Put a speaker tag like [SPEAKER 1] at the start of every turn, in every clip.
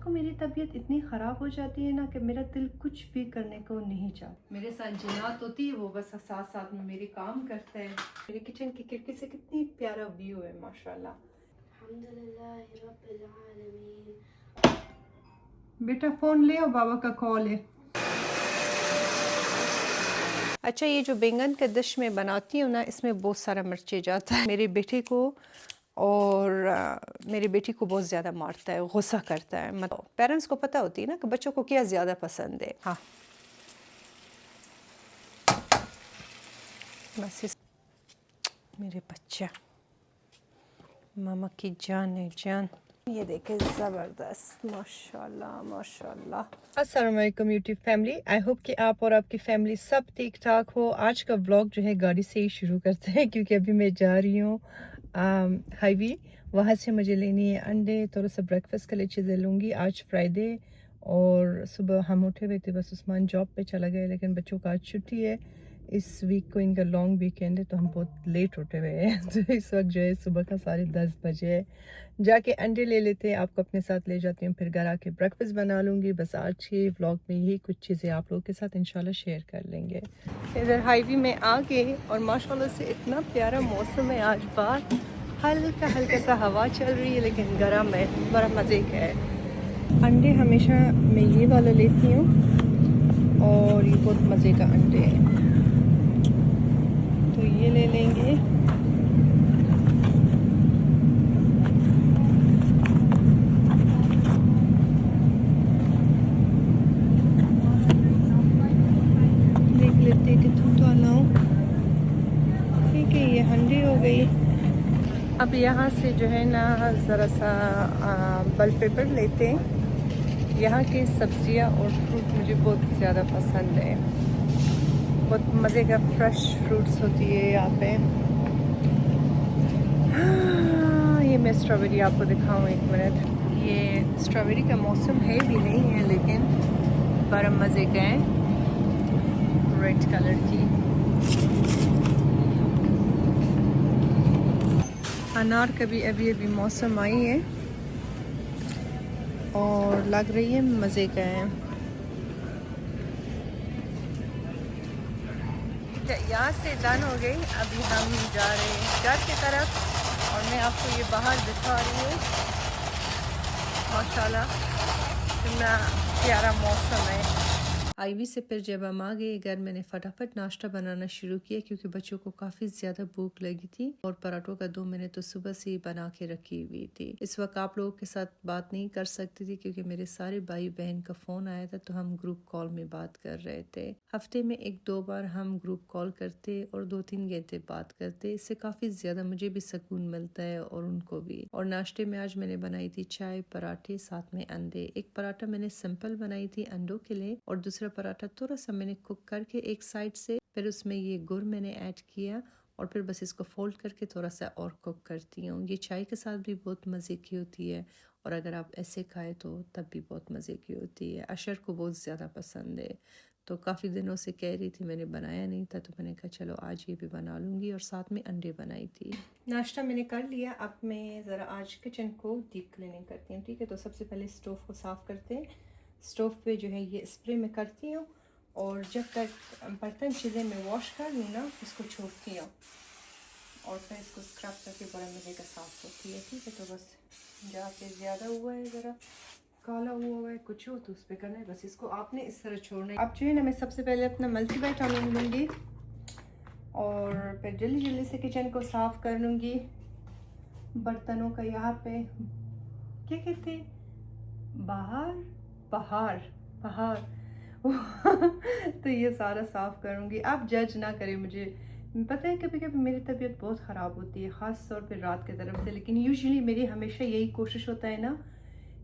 [SPEAKER 1] को मेरी तबीयत इतनी ख़राब हो जाती है ना कि मेरा दिल कुछ भी करने को नहीं चाहता। मेरे साथ जिन्नात होती है, वो बस साथ साथ में मेरे काम करते हैं। मेरे किचन की खिड़की से कितनी प्यारा व्यू है माशाल्लाह। अल्हम्दुलिल्लाह रब्बिल आलमीन। बेटा फ़ोन ले आओ, बाबा का कॉल है। अच्छा, ये जो बैंगन के डिश में बनाती हूँ ना, इसमें बहुत सारा मिर्ची जाता है। मेरे बेटे को और मेरी बेटी को बहुत ज़्यादा मारता है, गुस्सा करता है। मतलब पेरेंट्स को पता होती है ना कि बच्चों को क्या ज़्यादा पसंद है। हाँ, बस इस मेरे बच्चा मामा की जान है जान। ये देखे ज़बरदस्त, माशाल्लाह माशाल्लाह। अस्सलाम वालेकुम यूट्यूब फैमिली, आई होप कि आप और आपकी फैमिली सब ठीक ठाक हो। आज का व्लॉग जो है गाड़ी से ही शुरू करते हैं, क्योंकि अभी मैं जा रही हूँ हाईवे। वहाँ से मुझे लेनी है अंडे, थोड़ा सा ब्रेकफास्ट के लिए चीज़ें लूँगी। आज फ्राइडे और सुबह हम उठे हुए थे, बस उस्मान जॉब पे चला गया, लेकिन बच्चों का आज छुट्टी है। इस वीक को इनका लॉन्ग वीकेंड है, तो हम बहुत लेट उठे हुए हैं। तो इस वक्त जो है सुबह का 10:30 बजे है। जाके अंडे ले लेते हैं, आपको अपने साथ ले जाती हूँ, फिर घर आके ब्रेकफास्ट बना लूँगी। बस आज के व्लॉग में यही कुछ चीज़ें आप लोगों के साथ इंशाल्लाह शेयर कर लेंगे। इधर हाईवे में आ गए और माशाल्लाह से इतना प्यारा मौसम है आज। बाहर हल्का हल्का सा हवा चल रही है, लेकिन गर्म है, बड़ा मज़े का है। अंडे हमेशा मैं ये वाला लेती हूँ और ये बहुत मज़े का अंडे है, तो ये ले लेंगे। देख लेते कि थोड़ा लाऊं। ठीक है, ये हंडी हो गई। अब यहाँ से जो है ना ज़रा सा बल पेपर लेते हैं। यहाँ की सब्जियाँ और फ्रूट मुझे बहुत ज़्यादा पसंद है। बहुत मज़े का फ्रेश फ्रूट्स होती है यहाँ पे। हाँ, ये मैं स्ट्रॉबेरी आपको दिखाऊँ, एक मिनट। ये स्ट्रॉबेरी का मौसम है भी नहीं है, लेकिन बड़ा मज़े का है, रेड कलर की। अनार का भी अभी अभी मौसम आई है और लग रही है मज़े का है। यहाँ से डन हो गई, अभी हम जा रहे हैं घर की तरफ, और मैं आपको ये बाहर दिखा रही हूँ। माशाल्लाह कितना प्यारा मौसम है। आईवी से फिर जब हम आ गए घर, मैंने फटाफट नाश्ता बनाना शुरू किया, क्योंकि बच्चों को काफ़ी ज़्यादा भूख लगी थी। और पराठों का दो मैंने तो सुबह से ही बना के रखी हुई थी। इस वक्त आप लोगों के साथ बात नहीं कर सकती थी, क्योंकि मेरे सारे भाई बहन का फ़ोन आया था, तो हम ग्रुप कॉल में बात कर रहे थे। हफ्ते में 1-2 बार हम ग्रुप कॉल करते और 2-3 घंटे बात करते। इससे काफ़ी ज़्यादा मुझे भी सुकून मिलता है और उनको भी। और नाश्ते में आज मैंने बनाई थी चाय, पराठे, साथ में अंडे। एक पराठा मैंने सिंपल बनाई थी अंडों के लिए, और दूसरा पराठा थोड़ा सा मैंने कुक करके एक साइड से, फिर उसमें ये गुड़ मैंने ऐड किया, और फिर बस इसको फोल्ड करके थोड़ा सा और कुक करती हूँ। ये चाय के साथ भी बहुत मज़े की होती है, और अगर आप ऐसे खाए तो तब भी बहुत मज़े की होती है। अशर को बहुत ज़्यादा पसंद है, तो काफ़ी दिनों से कह रही थी, मैंने बनाया नहीं था, तो मैंने कहा चलो आज ये भी बना लूँगी। और साथ में अंडे बनाई थी। नाश्ता मैंने कर लिया, अब मैं ज़रा आज किचन को डीप क्लीनिंग करती हूँ। ठीक है, तो सबसे पहले स्टोव को साफ़ करते हैं। स्टोव पे जो है ये स्प्रे में करती हूँ, और जब तक बर्तन चीज़ें मैं वॉश कर लूँ ना, इसको छोड़ती हूँ, और फिर इसको स्क्रब करके बड़ा मज़े का साफ़ होती है। ठीक है, तो बस जहाँ पे ज़्यादा हुआ है, ज़रा काला हुआ है कुछ हो, तो उस पर करना है, बस इसको आपने इस तरह छोड़ना है। अब जो है ना, मैं सबसे पहले अपना मल्टीविटामिन लूँगी, और फिर जल्दी जल्दी से किचन को साफ़ कर लूँगी। बर्तनों का यहाँ पे क्या कहते हैं, बाहर पहाड़ पहाड़ तो ये सारा साफ़ करूँगी। आप जज ना करें मुझे, पता है कभी कभी मेरी तबीयत बहुत ख़राब होती है, ख़ास तौर पे रात की तरफ से, लेकिन यूजुअली मेरी हमेशा यही कोशिश होता है ना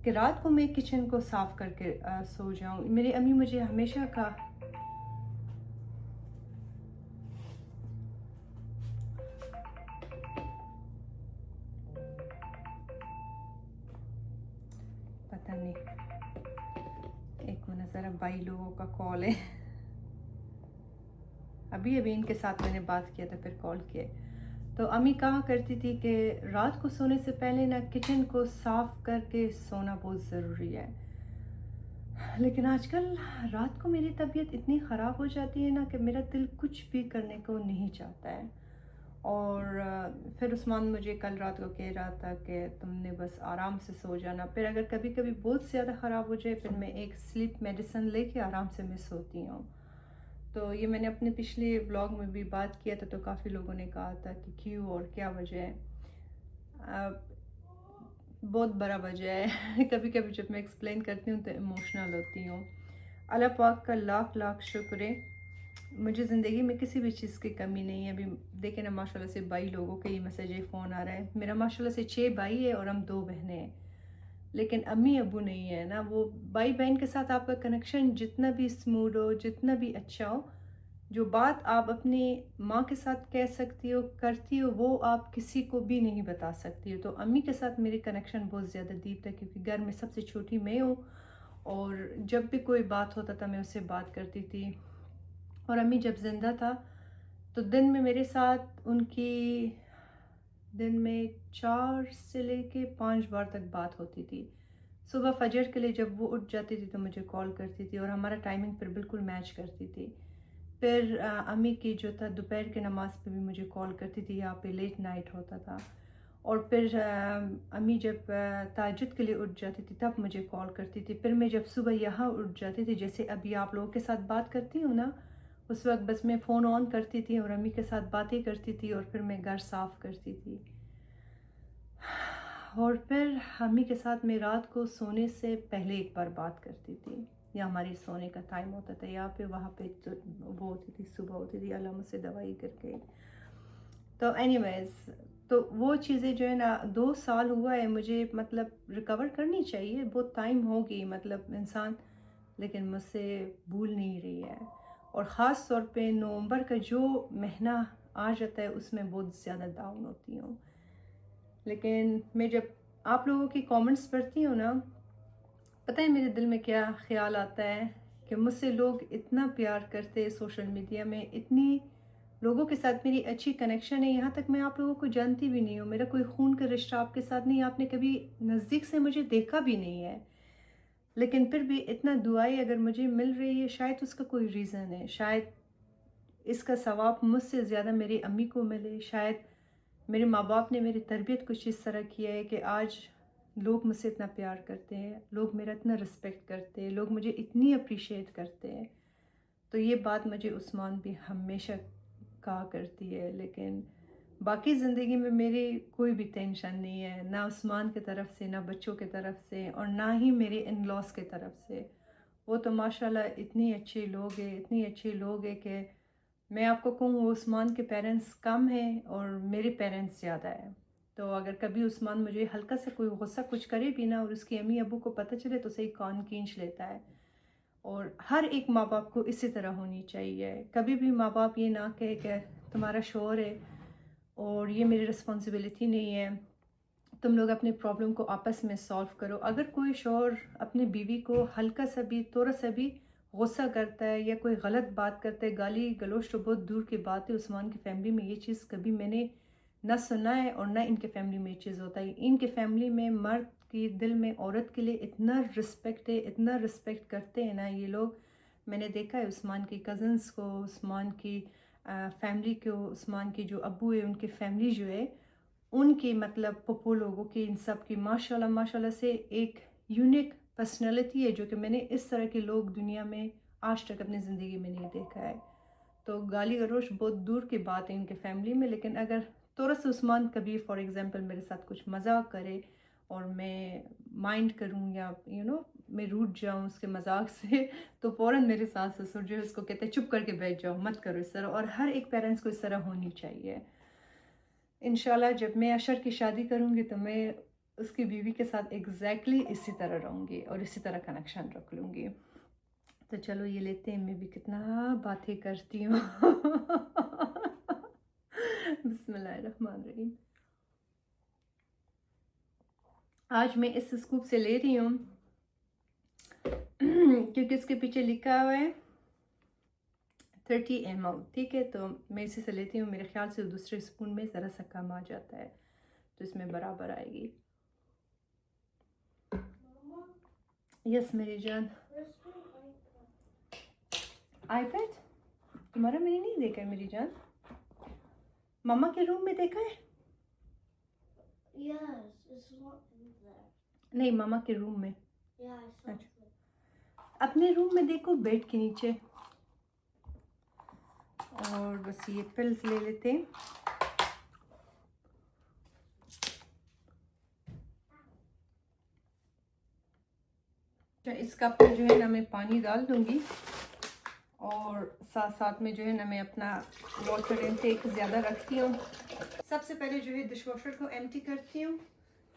[SPEAKER 1] कि रात को मैं किचन को साफ़ करके सो जाऊँ। मेरी अम्मी मुझे हमेशा का पता नहीं, एक मिनट, ज़रा भाई लोगों का कॉल है। अभी अभी इनके साथ मैंने बात किया था, फिर कॉल किया। तो अम्मी कहा करती थी कि रात को सोने से पहले ना किचन को साफ़ करके सोना बहुत ज़रूरी है। लेकिन आजकल रात को मेरी तबीयत इतनी ख़राब हो जाती है ना कि मेरा दिल कुछ भी करने को नहीं चाहता है। और फिर उस्मान मुझे कल रात को कह रहा था कि तुमने बस आराम से सो जाना। फिर अगर कभी कभी बहुत ज़्यादा ख़राब हो जाए फिर मैं एक स्लीप मेडिसिन लेके आराम से मैं सोती हूँ। तो ये मैंने अपने पिछले व्लॉग में भी बात किया था, तो काफ़ी लोगों ने कहा था कि क्यों और क्या वजह है। बहुत बड़ा वजह है। कभी कभी जब मैं एक्सप्लेन करती हूँ तो इमोशनल होती हूँ। अल्लाह पाक का लाख लाख शुक्र है, मुझे ज़िंदगी में किसी भी चीज़ की कमी नहीं है। अभी देखें ना, माशाल्लाह से 22 लोगों के ये मैसेज फ़ोन आ रहा है। मेरा माशाल्लाह से 6 भाई है और हम 2 बहनें हैं, लेकिन अम्मी अबू नहीं है ना। वो भाई बहन के साथ आपका कनेक्शन जितना भी स्मूथ हो, जितना भी अच्छा हो, जो बात आप अपनी माँ के साथ कह सकती हो, करती हो, वो आप किसी को भी नहीं बता सकती हो। तो अम्मी के साथ मेरी कनेक्शन बहुत ज़्यादा डीप था, क्योंकि घर में सबसे छोटी मैं हूँ और जब भी कोई बात होता था मैं उससे बात करती थी। और अम्मी जब ज़िंदा था तो दिन में मेरे साथ उनकी दिन में 4 से लेके 5 बार तक बात होती थी। सुबह फजर के लिए जब वो उठ जाती थी तो मुझे कॉल करती थी और हमारा टाइमिंग फिर बिल्कुल मैच करती थी। फिर अम्मी की जो था दोपहर की नमाज़ पे भी मुझे कॉल करती थी, यहाँ पे लेट नाइट होता था। और फिर अम्मी जब तहज्जुद के लिए उठ जाती थी तब मुझे कॉल करती थी। फिर मैं जब सुबह यहाँ उठ जाती थी, जैसे अभी आप लोगों के साथ बात करती हूँ ना, उस वक्त बस मैं फ़ोन ऑन करती थी और अम्मी के साथ बातें करती थी और फिर मैं घर साफ़ करती थी। और फिर अम्मी के साथ मैं रात को सोने से पहले एक बार बात करती थी, या हमारी सोने का टाइम होता था यहाँ पे, वहाँ पे तो वो होती थी, सुबह होती थी, अल्लाह मुझसे दवाई करके। तो एनीवेज, तो वो चीज़ें जो है ना, 2 साल हुआ है मुझे, मतलब रिकवर करनी चाहिए, बहुत टाइम हो गई, मतलब इंसान, लेकिन मुझसे भूल नहीं रही है। और ख़ास तौर पे नवंबर का जो महीना आ जाता है उसमें बहुत ज़्यादा डाउन होती हूँ। लेकिन मैं जब आप लोगों की कमेंट्स पढ़ती हूँ ना, पता है मेरे दिल में क्या ख्याल आता है कि मुझसे लोग इतना प्यार करते हैं, सोशल मीडिया में इतनी लोगों के साथ मेरी अच्छी कनेक्शन है, यहाँ तक मैं आप लोगों को जानती भी नहीं हूँ, मेरा कोई खून का रिश्ता आपके साथ नहीं, आपने कभी नज़दीक से मुझे देखा भी नहीं है, लेकिन फिर भी इतना दुआएं अगर मुझे मिल रही है, शायद उसका कोई रीज़न है। शायद इसका सवाब मुझसे ज़्यादा मेरी अम्मी को मिले, शायद मेरे माँ बाप ने मेरी तरबियत कुछ इस तरह किया है कि आज लोग मुझसे इतना प्यार करते हैं, लोग मेरा इतना रिस्पेक्ट करते हैं, लोग मुझे इतनी अप्रिशिएट करते हैं। तो ये बात मुझे उस्मान भी हमेशा कहा करती है। लेकिन बाकी ज़िंदगी में मेरी कोई भी टेंशन नहीं है, ना उस्मान की तरफ से, ना बच्चों की तरफ से, और ना ही मेरे इन लॉस की तरफ से। वो तो माशाल्लाह इतनी अच्छे लोग हैं, इतनी अच्छे लोग हैं कि मैं आपको कहूँ, वो उस्मान के पेरेंट्स कम हैं और मेरे पेरेंट्स ज़्यादा है। तो अगर कभी उस्मान मुझे हल्का सा कोई गुस्सा कुछ करे भी ना और उसकी अम्मी अबू को पता चले तो सही कान खींच लेता है। और हर एक माँ बाप को इसी तरह होनी चाहिए। कभी भी माँ बाप ये ना कहे कि तुम्हारा शौहर है और ये मेरी रिस्पॉन्सिबिलिटी नहीं है, तुम लोग अपनी प्रॉब्लम को आपस में सॉल्व करो। अगर कोई शौहर अपनी बीवी को हल्का सा भी, थोड़ा सा भी गुस्सा करता है या कोई गलत बात करता है, गाली गलौज तो बहुत दूर की बात है, उस्मान की फैमिली में ये चीज़ कभी मैंने ना सुना है और ना इनके फैमिली में ये चीज़ होता है। इनके फैमिली में मर्द की दिल में औरत के लिए इतना रिस्पेक्ट है, इतना रिस्पेक्ट करते हैं ना ये लोग। मैंने देखा है उस्मान की कज़न्स को, उस्मान की फैमिली को, उस्मान की जो अब्बू है उनकी फैमिली जो है उनकी, मतलब पप्पू लोगों की, इन सब की माशाल्लाह माशाल्लाह से एक यूनिक पर्सनालिटी है, जो कि मैंने इस तरह के लोग दुनिया में आज तक अपनी ज़िंदगी में नहीं देखा है। तो गाली गलौज बहुत दूर की बात है इनके फैमिली में, लेकिन अगर थोड़ा सा उस्मान कभी फॉर एग्जांपल मेरे साथ कुछ मजाक करे और मैं माइंड करूं या मैं रूठ जाऊं उसके मजाक से तो फ़ौरन मेरे सास ससुर जो है उसको कहते हैं चुप करके बैठ जाओ, मत करो इस तरह। और हर एक पेरेंट्स को इस तरह होनी चाहिए। इंशाल्लाह जब मैं अशर की शादी करूंगी तो मैं उसकी बीवी के साथ एग्जैक्टली इसी तरह रहूंगी और इसी तरह कनेक्शन रख लूंगी। तो चलो ये लेते हैं, मैं भी कितना बातें करती हूँ। बिस्मिल्लाहिर्रहमानिर्रहीम। आज मैं इस स्कूप से ले रही हूँ क्योंकि इसके पीछे लिखा हुआ है 30 ml, ठीक है। तो मैं इसी से लेती हूँ, मेरे ख्याल से दूसरे स्पून में ज़रा सा कम आ जाता है तो इसमें बराबर आएगी। यस मेरी जान। आईपैड तुम्हारा मैंने नहीं देखा है मेरी जान। मम्मा के रूम में देखा है? नहीं, मामा के रूम में। अच्छा, अपने रूम में देखो, बेड के नीचे। और बस ये पिल्स ले लेते हैं। इस कप में जो है ना मैं पानी डाल दूंगी और साथ साथ में जो है ना मैं अपना वाटर इनटेक ज़्यादा रखती हूँ। सबसे पहले जो है डिश वॉशर को एम्प्टी करती हूँ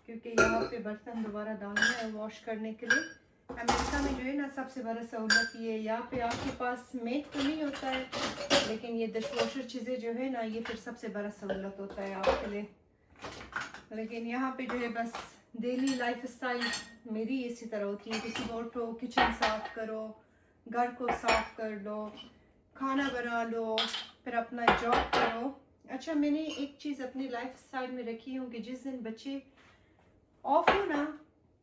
[SPEAKER 1] क्योंकि यहाँ पे बर्तन दोबारा डालना है वॉश करने के लिए। अमेरिका में जो है ना सबसे बड़ा सहूलत ये है, यहाँ पे आपके पास मेड तो नहीं होता है, लेकिन ये डिश वॉशर चीज़ें जो है ना ये फिर सबसे बड़ा सहूलत होता है आपके लिए। लेकिन यहाँ पे जो है बस डेली लाइफ स्टाइल मेरी इसी तरह होती है कि सुबह उठो, किचन साफ करो, घर को साफ कर लो, खाना बना लो, फिर अपना जॉब करो। अच्छा, मैंने एक चीज़ अपनी लाइफ स्टाइल में रखी हूँ कि जिस दिन बच्चे ऑफ हो ना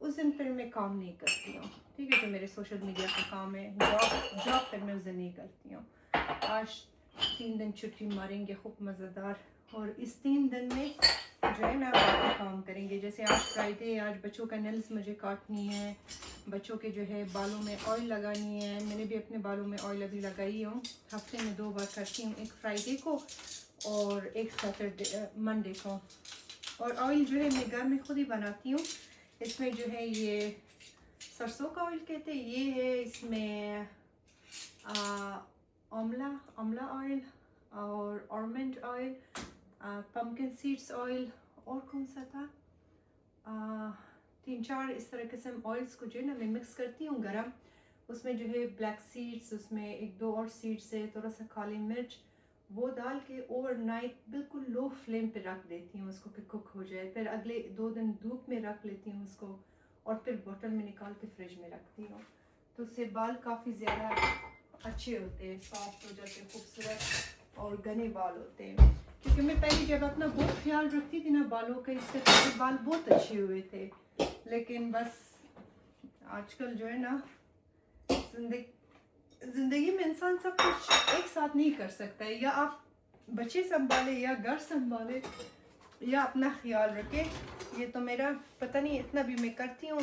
[SPEAKER 1] उस दिन फिर मैं काम नहीं करती हूँ। ठीक है, तो मेरे सोशल मीडिया का काम है, जॉब फिर मैं उस दिन नहीं करती हूँ। आज 3 दिन छुट्टी मारेंगे खूब मज़ेदार, और इस 3 दिन में जो है ना बाकी काम करेंगे। जैसे आज फ्राइडे, आज बच्चों का नेल्स मुझे काटनी है, बच्चों के जो है बालों में ऑयल लगानी है। मैंने भी अपने बालों में ऑयल अभी लगाई हूँ, हफ्ते में 2 बार करती हूँ, एक फ्राइडे को और एक सैटरडे मंडे को। और ऑयल जो है मैं घर में खुद ही बनाती हूँ। इसमें जो है ये सरसों का ऑयल कहते हैं, ये है इसमें आंवला ऑयल और almond oil, pumpkin seeds oil, और कौन सा था, 3-4 इस तरह किस्म ऑयल्स को जो है ना मैं मिक्स करती हूँ गरम। उसमें जो है ब्लैक सीड्स, उसमें 1-2 और सीड्स है, थोड़ा सा काली मिर्च, वो डाल के ओवरनाइट बिल्कुल लो फ्लेम पे रख देती हूँ उसको कि कुक हो जाए। फिर अगले 2 दिन धूप में रख लेती हूँ उसको और फिर बोतल में निकाल के फ्रिज में रखती हूँ। तो उससे बाल काफ़ी ज़्यादा अच्छे होते हैं, सॉफ्ट हो जाते हैं, खूबसूरत और घने बाल होते हैं। क्योंकि मैं पहले जब अपना बहुत ख्याल रखती थी ना बालों का, इससे पहले बाल बहुत अच्छे हुए थे, लेकिन बस आजकल जो है ना जिंदगी में इंसान सब कुछ एक साथ नहीं कर सकता है। या आप बच्चे संभाले, या घर संभाले, या अपना ख्याल रखे। ये तो मेरा पता नहीं, इतना भी मैं करती हूँ,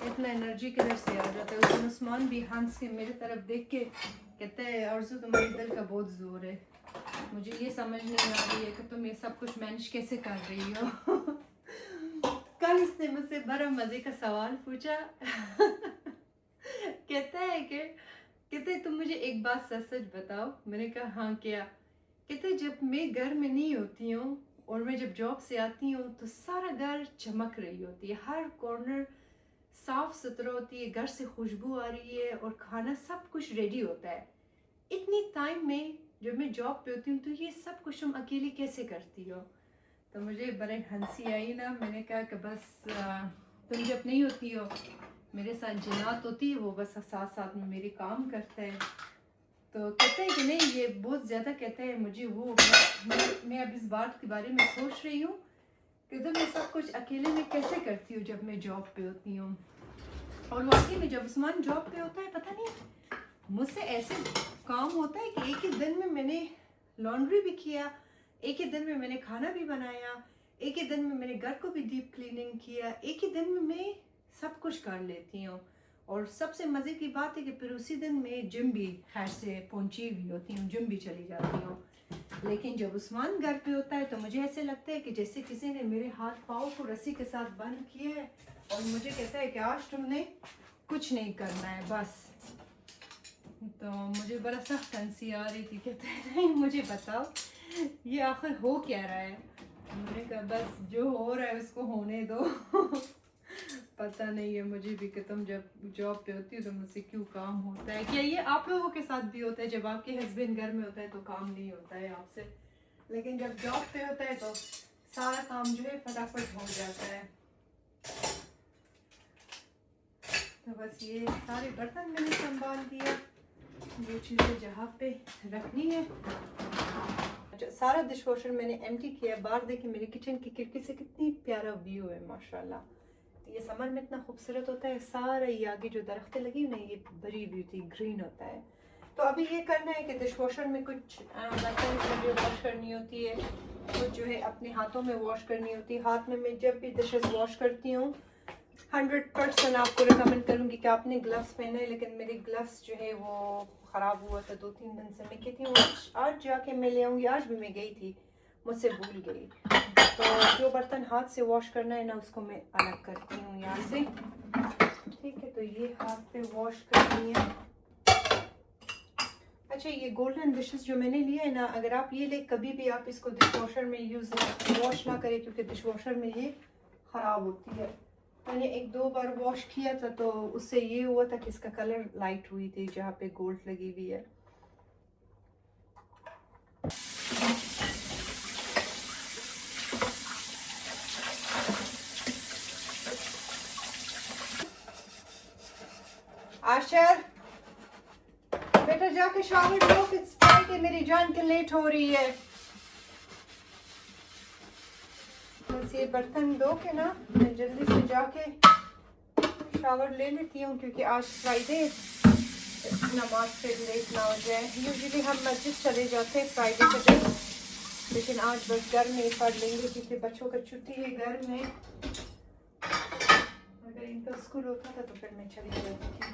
[SPEAKER 1] इतना एनर्जी किधर से आ जाता है। उस दिन उस्मान भी हंस के मेरे तरफ देख के कहते हैं, आरज़ू तुम्हारे दिल का बहुत जोर है, मुझे ये समझ नहीं आ रही है कि तुम ये सब कुछ मैनेज कैसे कर रही हो। कल इसने मुझसे बड़ा मजे का सवाल पूछा। कहते तुम मुझे एक बात सच सच बताओ। मैंने कहा हाँ क्या? कहते जब मैं घर में नहीं होती हूँ और मैं जब जॉब से आती हूँ तो सारा घर चमक रही होती है, हर कॉर्नर साफ सुथरा होती है, घर से खुशबू आ रही है और खाना सब कुछ रेडी होता है। इतनी टाइम में जब मैं जॉब पे होती हूँ तो ये सब कुछ तुम अकेली कैसे करती हो? तो मुझे बड़े हंसी आई ना। मैंने कहा कि बस तुम जब नहीं होती हो, मेरे साथ जिन्नात होती है, वो बस साथ साथ में मेरे काम करते हैं। तो कहते हैं कि नहीं, ये बहुत ज़्यादा कहते हैं मुझे वो। मैं अब इस बात के बारे में सोच रही हूँ कि तो मैं सब कुछ अकेले में कैसे करती हूँ जब मैं जॉब पे होती हूँ। और वाकई में जब उस्मान जॉब पे होता है, पता नहीं मुझसे ऐसे काम होता है कि एक ही दिन में मैंने लॉन्ड्री भी किया, एक ही दिन में मैंने खाना भी बनाया, एक ही दिन में मैंने घर को भी डीप क्लीनिंग किया, एक ही दिन में मैं सब कुछ कर लेती हूँ। और सबसे मज़े की बात है कि फिर उसी दिन मैं जिम भी खैर से पहुंची हुई होती हूँ, जिम भी चली जाती हूँ। लेकिन जब उस्मान घर पे होता है तो मुझे ऐसे लगता है कि जैसे किसी ने मेरे हाथ पाँव को रस्सी के साथ बंद किया है और मुझे कहता है कि आज तुमने कुछ नहीं करना है बस। तो मुझे बड़ा सख्त हंसी आ रही थी। कहते हैं नहीं मुझे बताओ ये आखिर हो क्या रहा है? मैंने कहा बस जो हो रहा है उसको होने दो। पता नहीं है मुझे भी कि तुम जब जॉब पे होती हो तो मुझसे क्यों काम होता है। क्या ये आप लोगों के साथ भी होता है? जब आपके हस्बैंड घर में होता है तो काम नहीं होता है आपसे, लेकिन जब जॉब पे होता है तो सारा काम जो है फटाफट हो जाता है। तो बस ये सारे बर्तन मैंने संभाल दिया, ये चीज़ें जहाँ पे रखनी है। अच्छा, सारा डिश वॉशर मैंने एम्प्टी किया। बाहर देखिए मेरे किचन की खिड़की से कितनी प्यारा व्यू है माशाल्लाह। ये समर में इतना खूबसूरत होता है। सारा ये आगे जो दरख्तें लगी ना ये भरी हुई थी, ग्रीन होता है। तो अभी ये करना है कि डिश वॉशर में कुछ बर्तन मुझे वॉश करनी होती है, कुछ जो है अपने हाथों में वॉश करनी होती है। हाथ में मैं जब भी डिशेस वॉश करती हूँ 100% आपको रिकमेंड करूँगी कि आपने ग्लव्स पहने, लेकिन मेरे ग्लव्स जो है वो ख़राब हुआ था 2-3 दिन से। मैं कहती हूँ आज जाके मैं ले आऊँगी, आज भी मैं गई थी, मुझसे भूल गई। तो जो बर्तन हाथ से वॉश करना है ना उसको मैं अलग करती हूँ यहाँ से, ठीक है। तो ये हाथ पे वॉश करनी है। अच्छा, ये गोल्डन डिशेस जो मैंने लिए है ना, अगर आप ये ले कभी भी आप इसको डिश वॉशर में वॉश ना करें, क्योंकि डिश वॉशर में ये ख़राब होती है। मैंने 1-2 बार वॉश किया था तो उससे ये हुआ था कि इसका कलर लाइट हुई थी जहाँ पे गोल्ड लगी हुई है। आशर बेटा जाके शावर लो, कि मेरी जान के लेट हो रही है। बस ये बर्तन धो के ना मैं जल्दी से जाके शावर ले लेती हूँ, क्योंकि आज फ्राइडे, नमाज से लेट ना हो जाए। यूजुअली हम मस्जिद चले जाते हैं फ्राइडे के दिन, लेकिन आज बस घर में ही पढ़ लेंगे क्योंकि बच्चों का छुट्टी है घर में। अगर इनका स्कूल होता था तो फिर मैं चली जाती थी।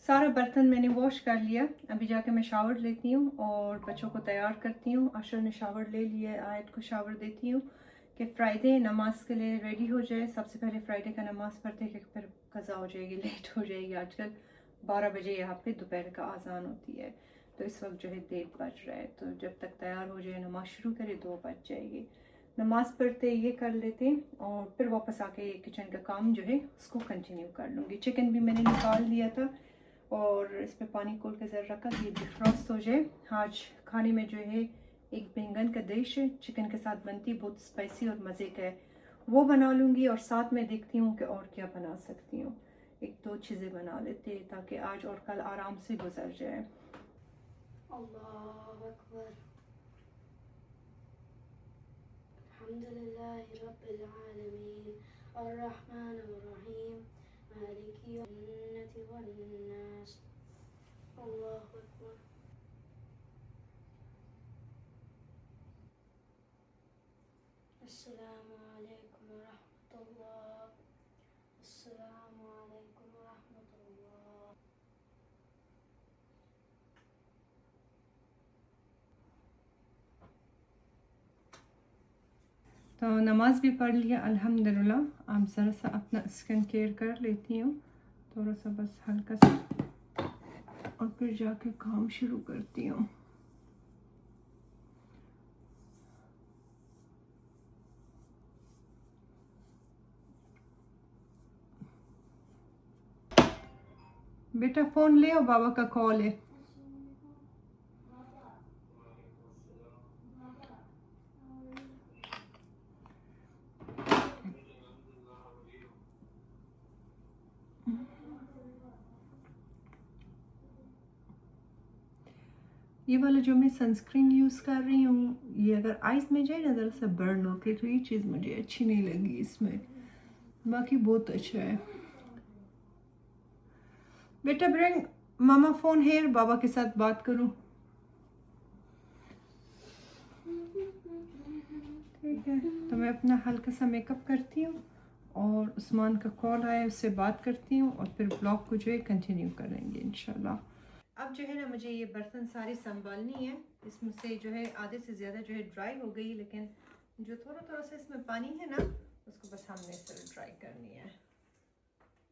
[SPEAKER 1] सारा बर्तन मैंने वॉश कर लिया। अभी जाके मैं शावर लेती हूँ और बच्चों को तैयार करती हूँ। अशर ने शावर ले लिया है, आयत को शावर देती हूँ कि फ्राइडे नमाज के लिए रेडी हो जाए। सबसे पहले फ्राइडे का नमाज़ पढ़ते कि फिर कज़ा हो जाएगी, लेट हो जाएगी। आजकल 12 बजे यहाँ पे दोपहर का आज़ान होती है, तो इस वक्त जो है 1:30 बज रहा है। तो जब तक तैयार हो जाए नमाज शुरू करे 2 बज जाएगी। नमाज़ पढ़ते ये कर लेते और फिर वापस आके किचन का काम जो है उसको कंटिन्यू कर लूँगी। चिकन भी मैंने निकाल लिया था और इस पर पानी खोल के ज़रा रखा कि डिफ्रॉस्ट हो जाए। आज खाने में जो है एक बैंगन का डिश है, चिकन के साथ बनती, बहुत स्पाइसी और मज़े का है, वो बना लूँगी। और साथ में देखती हूँ कि और क्या बना सकती हूँ। 1-2 चीज़ें बना लेते हैं ताकि आज और कल आराम से गुजर जाए।
[SPEAKER 2] अल्लाहु अकबर। अल्हम्दुलिल्लाहि रब्बिल आलमीन अर्रहमानिर रहीम मालिकि यौमिद्दीन वन्नास। अल्लाहु अकबर। अस्सलामु अलैकुम व रहमतुल्लाह। अस्सलामु अलैकुम व रहमतुल्लाह।
[SPEAKER 1] तो नमाज भी पढ़ लिया अल्हम्दुलिल्लाह। अब ज़रा सा अपना स्किन केयर कर लेती हूँ, थोड़ा सा बस हल्का सा, और फिर जाके काम शुरू करती हूँ। बेटा फ़ोन ले आओ, बाबा का कॉल है। ये वाला जो मैं सनस्क्रीन यूज़ कर रही हूँ, ये अगर आइज़ में जाए ना ज़रा सा बर्न होती है, तो ये चीज़ मुझे अच्छी नहीं लगी इसमें। बाकी बहुत अच्छा है। बेटा ब्रिंग मामा फ़ोन है, बाबा के साथ बात करूँ। ठीक है, तो मैं अपना हल्का सा मेकअप करती हूँ और उस्मान का कॉल आया, उससे बात करती हूँ और फिर ब्लॉग को जो है कंटिन्यू करेंगे इंशाल्लाह। अब जो है ना मुझे ये बर्तन सारी संभालनी है। इसमें से जो है आधे से ज़्यादा जो है ड्राई हो गई, लेकिन जो थोड़ा थोड़ा सा इसमें पानी है ना उसको बस हमने सिर्फ ड्राई करनी है।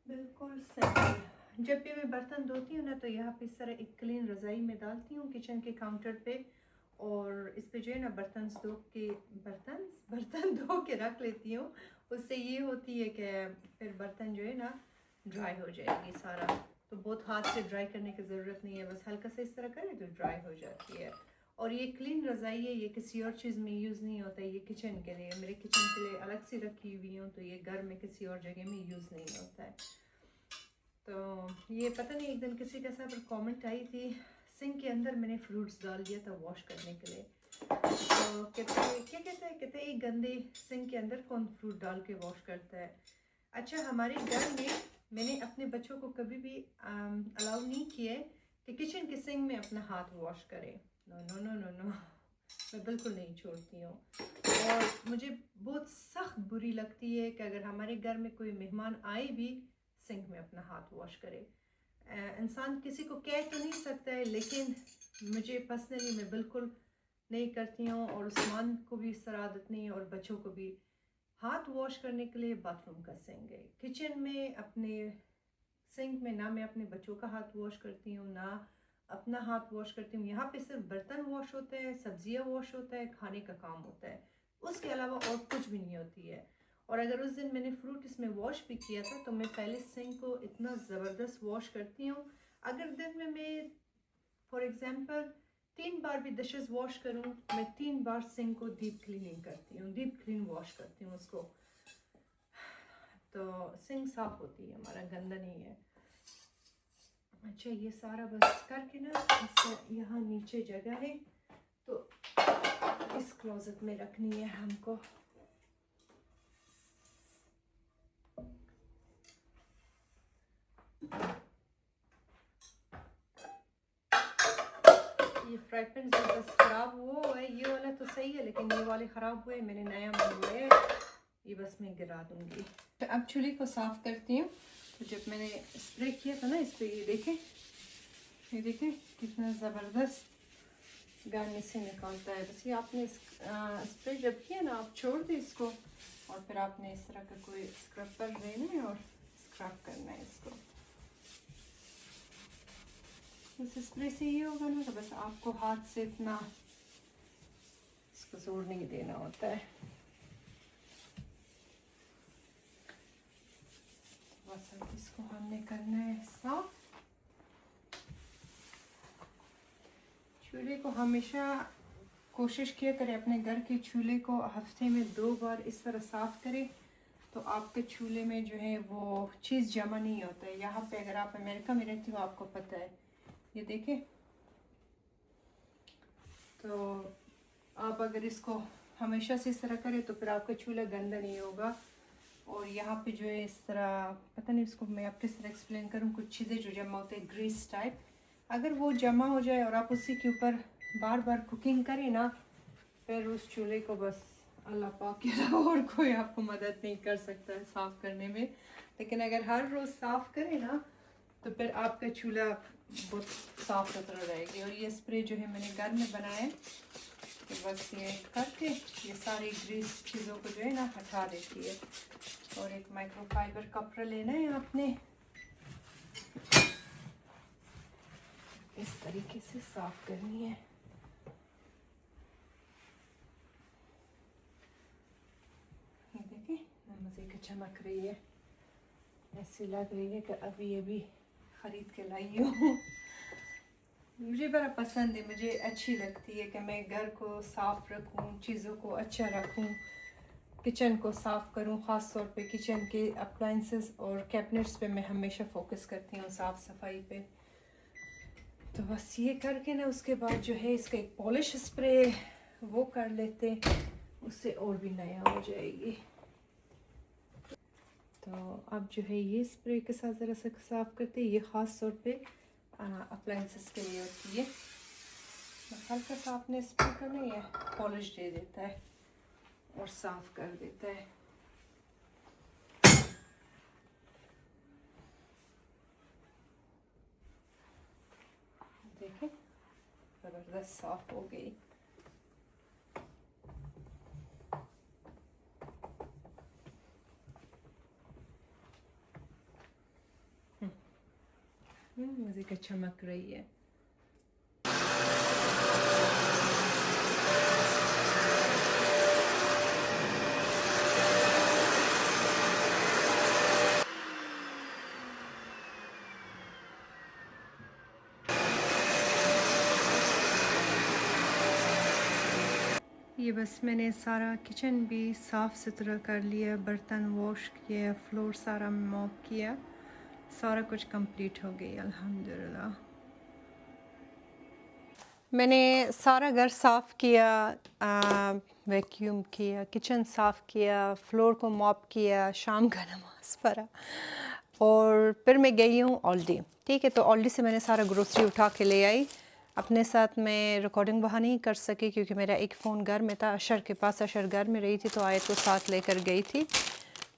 [SPEAKER 1] बिल्कुल सही। जब भी मैं बर्तन धोती हूँ ना तो यहाँ पे इस तरह एक क्लीन रज़ाई में डालती हूँ किचन के काउंटर पे, और इस पे जो है ना बर्तन धो के रख लेती हूँ। उससे ये होती है कि फिर बर्तन जो है ना ड्राई हो जाएगी सारा, तो बहुत हाथ से ड्राई करने की ज़रूरत नहीं है, बस हल्का सा इस तरह करें तो ड्राई हो जाती है। और ये क्लीन रज़ाई है, ये किसी और चीज़ में यूज़ नहीं होता है, ये किचन के लिए, मेरे किचन के लिए अलग से रखी हुई हूँ, तो ये घर में किसी और जगह में यूज़ नहीं होता है। तो ये पता नहीं एक दिन किसी के साथ कमेंट आई थी, सिंक के अंदर मैंने फ्रूट्स डाल दिया था वॉश करने के लिए, तो क्या कहते हैं गंदे सिंक के अंदर कौन फ्रूट डाल के वॉश करता है। अच्छा, हमारे घर में मैंने अपने बच्चों को कभी भी अलाउ नहीं किया है कि किचन के सिंक में अपना हाथ वॉश करें। No no no no no, मैं बिल्कुल नहीं छोड़ती हूँ। और मुझे बहुत सख्त बुरी लगती है कि अगर हमारे घर में कोई मेहमान आए भी सिंक में अपना हाथ वॉश करे। इंसान किसी को कह तो नहीं सकता है, लेकिन मुझे पर्सनली मैं बिल्कुल नहीं करती हूँ, और उस्मान को भी इस तरह आदत नहीं है, और बच्चों को भी। हाथ वॉश करने के लिए बाथरूम का सिंक है। किचन में अपने सिंक में ना मैं अपने बच्चों का हाथ वॉश करती हूँ, ना अपना हाथ वॉश करती हूँ। यहाँ पे सिर्फ बर्तन वॉश होता है, सब्जियाँ वॉश होता है, खाने का काम होता है, उसके अलावा और कुछ भी नहीं होती है। और अगर उस दिन मैंने फ्रूट इसमें वॉश भी किया था तो मैं पहले सिंक को इतना ज़बरदस्त वॉश करती हूँ। अगर दिन में मैं फॉर एग्जांपल 3 बार भी डिशेस वॉश करूँ, मैं 3 बार सिंक को डीप क्लीनिंग करती हूँ, डीप क्लीन वॉश करती हूँ उसको। तो सिंक साफ होती है, हमारा गंदा नहीं है। अच्छा, ये सारा बस करके ना, इससे यहाँ नीचे जगह है तो इस क्लोजेट में रखनी है हमको। ये फ्राई पैन जो बस ख़राब हुआ है, ये वाला तो सही है लेकिन ये वाले ख़राब हुए, मैंने नया मंगवाया है, ये बस मैं गिरा दूँगी। तो अब चूल्हे को साफ़ करती हूँ। तो जब मैंने स्प्रे किया था ना इस पर, ये देखें कितना ज़बरदस्त गाने से निकलता है। बस ये आपने स्प्रे जब किया ना, आप छोड़ दें इसको, और फिर आपने इस तरह का कोई स्क्रबर लेना है और स्क्रब करना है इसको। इस स्प्रे से ये होगा ना, तो बस आपको हाथ से इतना इसको जोर नहीं देना होता है। बस अब इसको हमने करना है साफ। चूल्हे को हमेशा कोशिश किया करें अपने घर के चूल्हे को हफ्ते में 2 बार इस तरह साफ़ करें, तो आपके चूल्हे में जो है वो चीज़ जमा नहीं होता है। यहाँ पे अगर आप अमेरिका में रहती हो आपको पता है, ये देखें। तो आप अगर इसको हमेशा से इस तरह करें तो फिर आपका चूल्हा गंदा नहीं होगा। और यहाँ पे जो है इस तरह, पता नहीं इसको मैं आप किस तरह एक्सप्लेन करूँ, कुछ चीज़ें जो जमा होते हैं ग्रीस टाइप, अगर वो जमा हो जाए और आप उसी के ऊपर बार बार कुकिंग करें ना, फिर उस चूल्हे को बस अल्लाह पाक के अलावा और कोई आपको मदद नहीं कर सकता है साफ़ करने में। लेकिन अगर हर रोज़ साफ़ करें ना, तो फिर आपका चूल्हा बहुत साफ़ सुथरा रहेगी। और ये स्प्रे जो है मैंने घर में बनाया है, तो बस ये करके ये सारी ग्रीस चीज़ों को जो है ना हटा देती है। और एक माइक्रोफाइबर कपड़ा लेना है आपने, इस तरीके से साफ़ करनी है। ये देखिए मज़े की चमक रही है, ऐसी लग रही है कि अभी ये भी ख़रीद के लाई हूँ। मुझे बड़ा पसंद है, मुझे अच्छी लगती है कि मैं घर को साफ़ रखूँ, चीज़ों को अच्छा रखूँ, किचन को साफ़ करूँ। ख़ास तौर पे किचन के अप्लाइंसेस और कैबिनेट्स पे मैं हमेशा फोकस करती हूँ, साफ़ सफाई पे। तो बस ये करके ना, उसके बाद जो है इसका एक पॉलिश स्प्रे वो कर लेते, उससे और भी नया हो जाएगी। तो अब जो है ये स्प्रे के साथ ज़रा सा साफ़ करते हैं। ये ख़ास तौर पे अप्लाइंसेस के लिए होती है। बस हल्का सा आपने स्प्रे करना, ये पॉलिश दे देता है और साफ़ कर देता है। देखें ज़बरदस्त साफ़ हो गई। मज़े का चमक रही है। ये बस मैंने सारा किचन भी साफ़ सुथरा कर लिया, बर्तन वॉश किया, फ्लोर सारा मॉप किया, सारा कुछ कंप्लीट हो गई अल्हम्दुलिल्लाह। मैंने सारा घर साफ़ किया, वैक्यूम किया, किचन साफ़ किया, फ्लोर को मॉप किया, शाम का नमाज़ पढ़ा और फिर मैं गई हूँ ऑल्डी। ठीक है, तो ऑल्डी से मैंने सारा ग्रोसरी उठा के ले आई। अपने साथ मैं रिकॉर्डिंग वहाँ नहीं कर सकी क्योंकि मेरा एक फ़ोन घर में था, अशर के पास। अशर घर में रही थी तो आयत को साथ लेकर गई थी।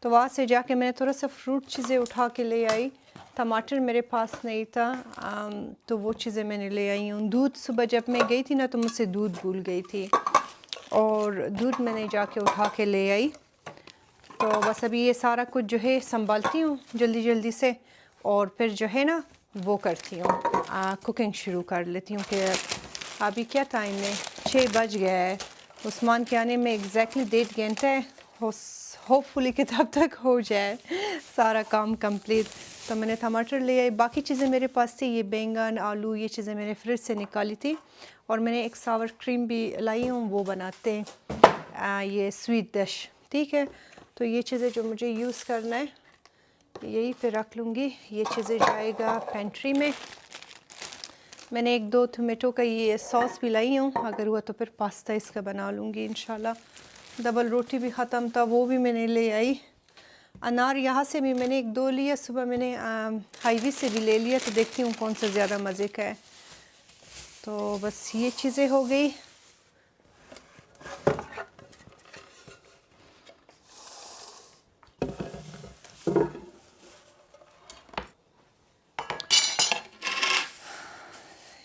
[SPEAKER 1] तो वहाँ से जाके मैंने थोड़ा सा फ्रूट चीज़ें उठा के ले आई। टमाटर मेरे पास नहीं था, तो वो चीज़ें मैंने ले आई हूँ। दूध सुबह जब मैं गई थी ना तो मुझसे दूध भूल गई थी और दूध मैंने जाके उठा के ले आई। तो बस अभी ये सारा कुछ जो है संभालती हूँ जल्दी जल्दी से और फिर जो है ना वो करती हूँ, कुकिंग शुरू कर लेती हूँ। कि अभी क्या टाइम है, 6 बज गया है। उस्मान के आने में एग्जैक्टली 1.5 घंटा है। होपफुली कि तब तक हो जाए सारा काम कंप्लीट। तो मैंने टमाटर ले आई, बाकी चीज़ें मेरे पास थी, ये बैंगन आलू ये चीज़ें मैंने फ्रिज से निकाली थी। और मैंने एक सावर क्रीम भी लाई हूँ, वो बनाते हैं ये स्वीट डिश। ठीक है, तो ये चीज़ें जो मुझे यूज़ करना है यही पे रख लूँगी। ये चीज़ें जाएगा पेंट्री में। मैंने 1-2 टोमेटो का ये सॉस भी लाई हूँ, अगर हुआ तो फिर पास्ता इसका बना लूँगी इंशाल्लाह। डबल रोटी भी ख़त्म था, वो भी मैंने ले आई। अनार यहाँ से भी मैंने 1-2 लिया, सुबह मैंने हाईवे से भी ले लिया। तो देखती हूँ कौन सा ज़्यादा मज़े का है। तो बस ये चीज़ें हो गई।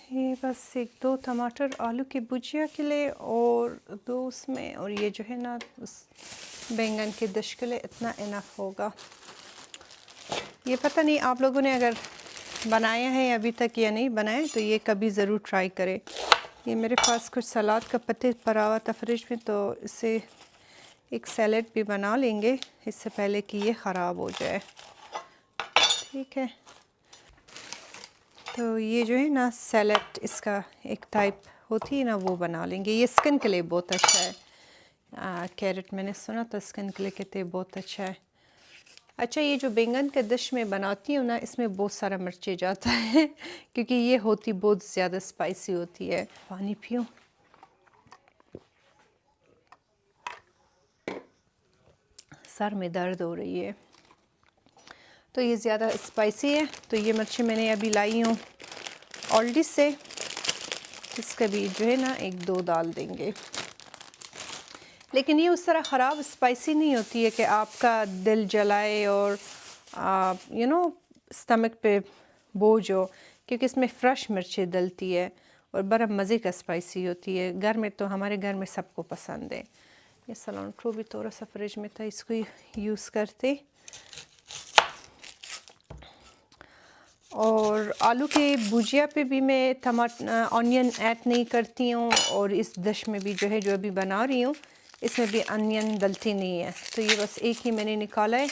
[SPEAKER 1] ये बस 1-2 टमाटर आलू की भुजिया के लिए और 2 उसमें, और ये जो है ना उस बैंगन के डिश के लिए इतना इनफ होगा। ये पता नहीं आप लोगों ने अगर बनाया है अभी तक या नहीं बनाया, तो ये कभी ज़रूर ट्राई करें। ये मेरे पास कुछ सलाद का पत्ते पड़ा हुआ था फ्रिज में, तो इससे एक सैलेड भी बना लेंगे इससे पहले कि ये ख़राब हो जाए। ठीक है, तो ये जो है ना सैलेड इसका एक टाइप होती है ना, वो बना लेंगे। ये स्किन के लिए बहुत अच्छा है। कैरेट मैंने सुना था स्किन के लिए कहते हैं बहुत अच्छा है। अच्छा, ये जो बैंगन का डिश में बनाती हूँ ना, इसमें बहुत सारा मिर्ची जाता है क्योंकि ये होती बहुत ज़्यादा स्पाइसी होती है। पानी पीऊँ? सर में दर्द हो रही है। तो ये ज़्यादा स्पाइसी है, तो ये मिर्ची मैंने अभी लाई हूँ ऑल्डी से। इसका भी जो है ना 1-2 डाल देंगे। लेकिन ये उस तरह ख़राब स्पाइसी नहीं होती है कि आपका दिल जलाए और स्टमक पे बोझ हो, क्योंकि इसमें फ्रेश मिर्ची डलती है और बड़ा मज़े का स्पाइसी होती है। घर में तो हमारे घर में सबको पसंद है। ये सलांट्रो भी थोड़ा सा फ्रिज में था, इसको यूज़ करते। और आलू के भुजिया पे भी मैं टमाटर ऑनियन ऐड नहीं करती हूँ, और इस डिश में भी जो है जो अभी बना रही हूँ इसमें भी अनियन डलती नहीं है। तो ये बस एक ही मैंने निकाला है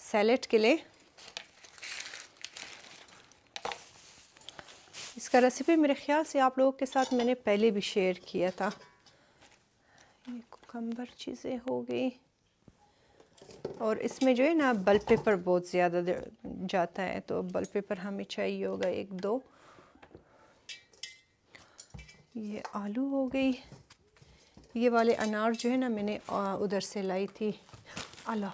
[SPEAKER 1] सैलेड के लिए। इसका रेसिपी मेरे ख्याल से आप लोगों के साथ मैंने पहले भी शेयर किया था। ये कुकम्बर चीज़ें हो गई, और इसमें जो है ना बल पेपर बहुत ज़्यादा जाता है, तो बल पेपर हमें चाहिए होगा 1-2। ये आलू हो गई। ये वाले अनार जो है ना मैंने उधर से लाई थी, अल्लाह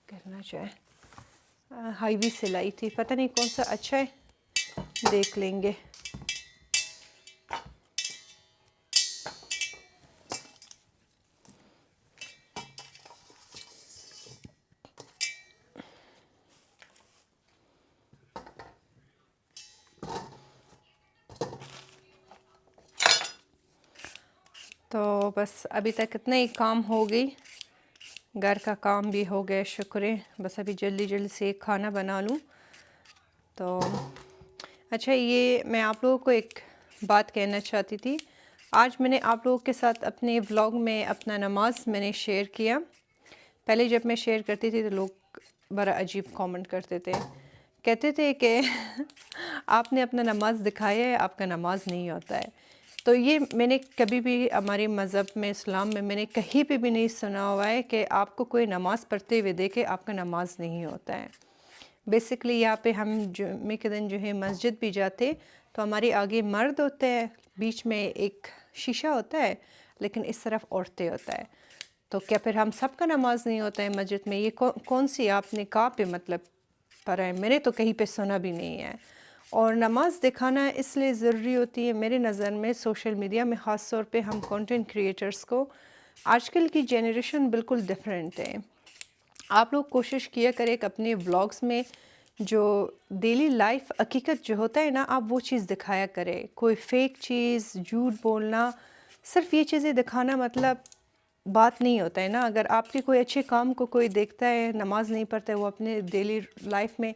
[SPEAKER 1] करना चाहे हाईवे से लाई थी, पता नहीं कौन सा अच्छा है, देख लेंगे। तो बस अभी तक इतना ही काम हो गई, घर का काम भी हो गया शुक्र है। बस अभी जल्दी जल्दी से खाना बना लूँ। तो अच्छा, ये मैं आप लोगों को एक बात कहना चाहती थी। आज मैंने आप लोगों के साथ अपने व्लॉग में अपना नमाज मैंने शेयर किया। पहले जब मैं शेयर करती थी तो लोग बड़ा अजीब कमेंट करते थे, कहते थे कि आपने अपना नमाज दिखाया है, आपका नमाज नहीं होता है। तो ये मैंने कभी भी हमारे मज़हब में इस्लाम में मैंने कहीं पे भी नहीं सुना हुआ है कि आपको कोई नमाज़ पढ़ते हुए देखे आपका नमाज नहीं होता है। बेसिकली यहाँ पे हम जुम्मे के दिन जो है मस्जिद भी जाते, तो हमारे आगे मर्द होते हैं, बीच में एक शीशा होता है लेकिन इस तरफ औरतें होता है, तो क्या फिर हम सबका नमाज नहीं होता है मस्जिद में? ये कौन सी आपने कहाँ पे मतलब पढ़ा है? मैंने तो कहीं पे सुना भी नहीं है। और नमाज दिखाना इसलिए ज़रूरी होती है मेरी नज़र में, सोशल मीडिया में ख़ास तौर पे हम कंटेंट क्रिएटर्स को, आजकल की जनरेशन बिल्कुल डिफरेंट है। आप लोग कोशिश किया करें कि अपने व्लॉग्स में जो डेली लाइफ हकीकत जो होता है ना, आप वो चीज़ दिखाया करें। कोई फेक चीज़, झूठ बोलना, सिर्फ ये चीज़ें दिखाना मतलब बात नहीं होता है ना। अगर आपके कोई अच्छे काम को कोई देखता है, नमाज नहीं पढ़ता है, वो अपने डेली लाइफ में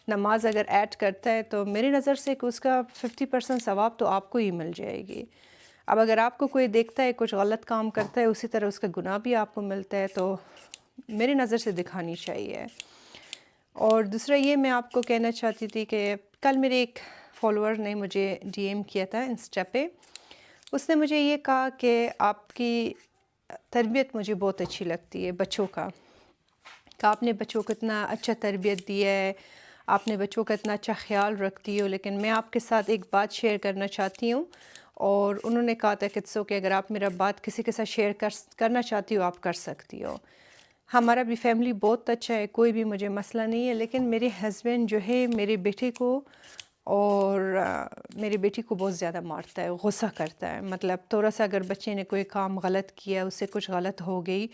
[SPEAKER 1] नमाज अगर ऐड करता है, तो मेरी नज़र से कि उसका 50% सवाब तो आपको ही मिल जाएगी। अब अगर आपको कोई देखता है कुछ गलत काम करता है, उसी तरह उसका गुनाह भी आपको मिलता है, तो मेरी नज़र से दिखानी चाहिए। और दूसरा ये मैं आपको कहना चाहती थी कि कल मेरे एक फॉलोअर ने मुझे डीएम किया था इंस्टा पे। उसने मुझे ये कहा कि आपकी तरबियत मुझे बहुत अच्छी लगती है बच्चों का, कि आपने बच्चों को इतना अच्छा तरबियत दिया है, आपने बच्चों का इतना अच्छा ख़्याल रखती हो। लेकिन मैं आपके साथ एक बात शेयर करना चाहती हूँ। और उन्होंने कहा था कि इट्स ओके, अगर आप मेरा बात किसी के साथ शेयर करना चाहती हो, आप कर सकती हो। हमारा भी फैमिली बहुत अच्छा है, कोई भी मुझे मसला नहीं है, लेकिन मेरे हस्बैंड जो है मेरे बेटे को और मेरी बेटी को बहुत ज़्यादा मारता है, गुस्सा करता है। मतलब थोड़ा सा अगर बच्चे ने कोई काम गलत किया, उससे कुछ गलत हो गई,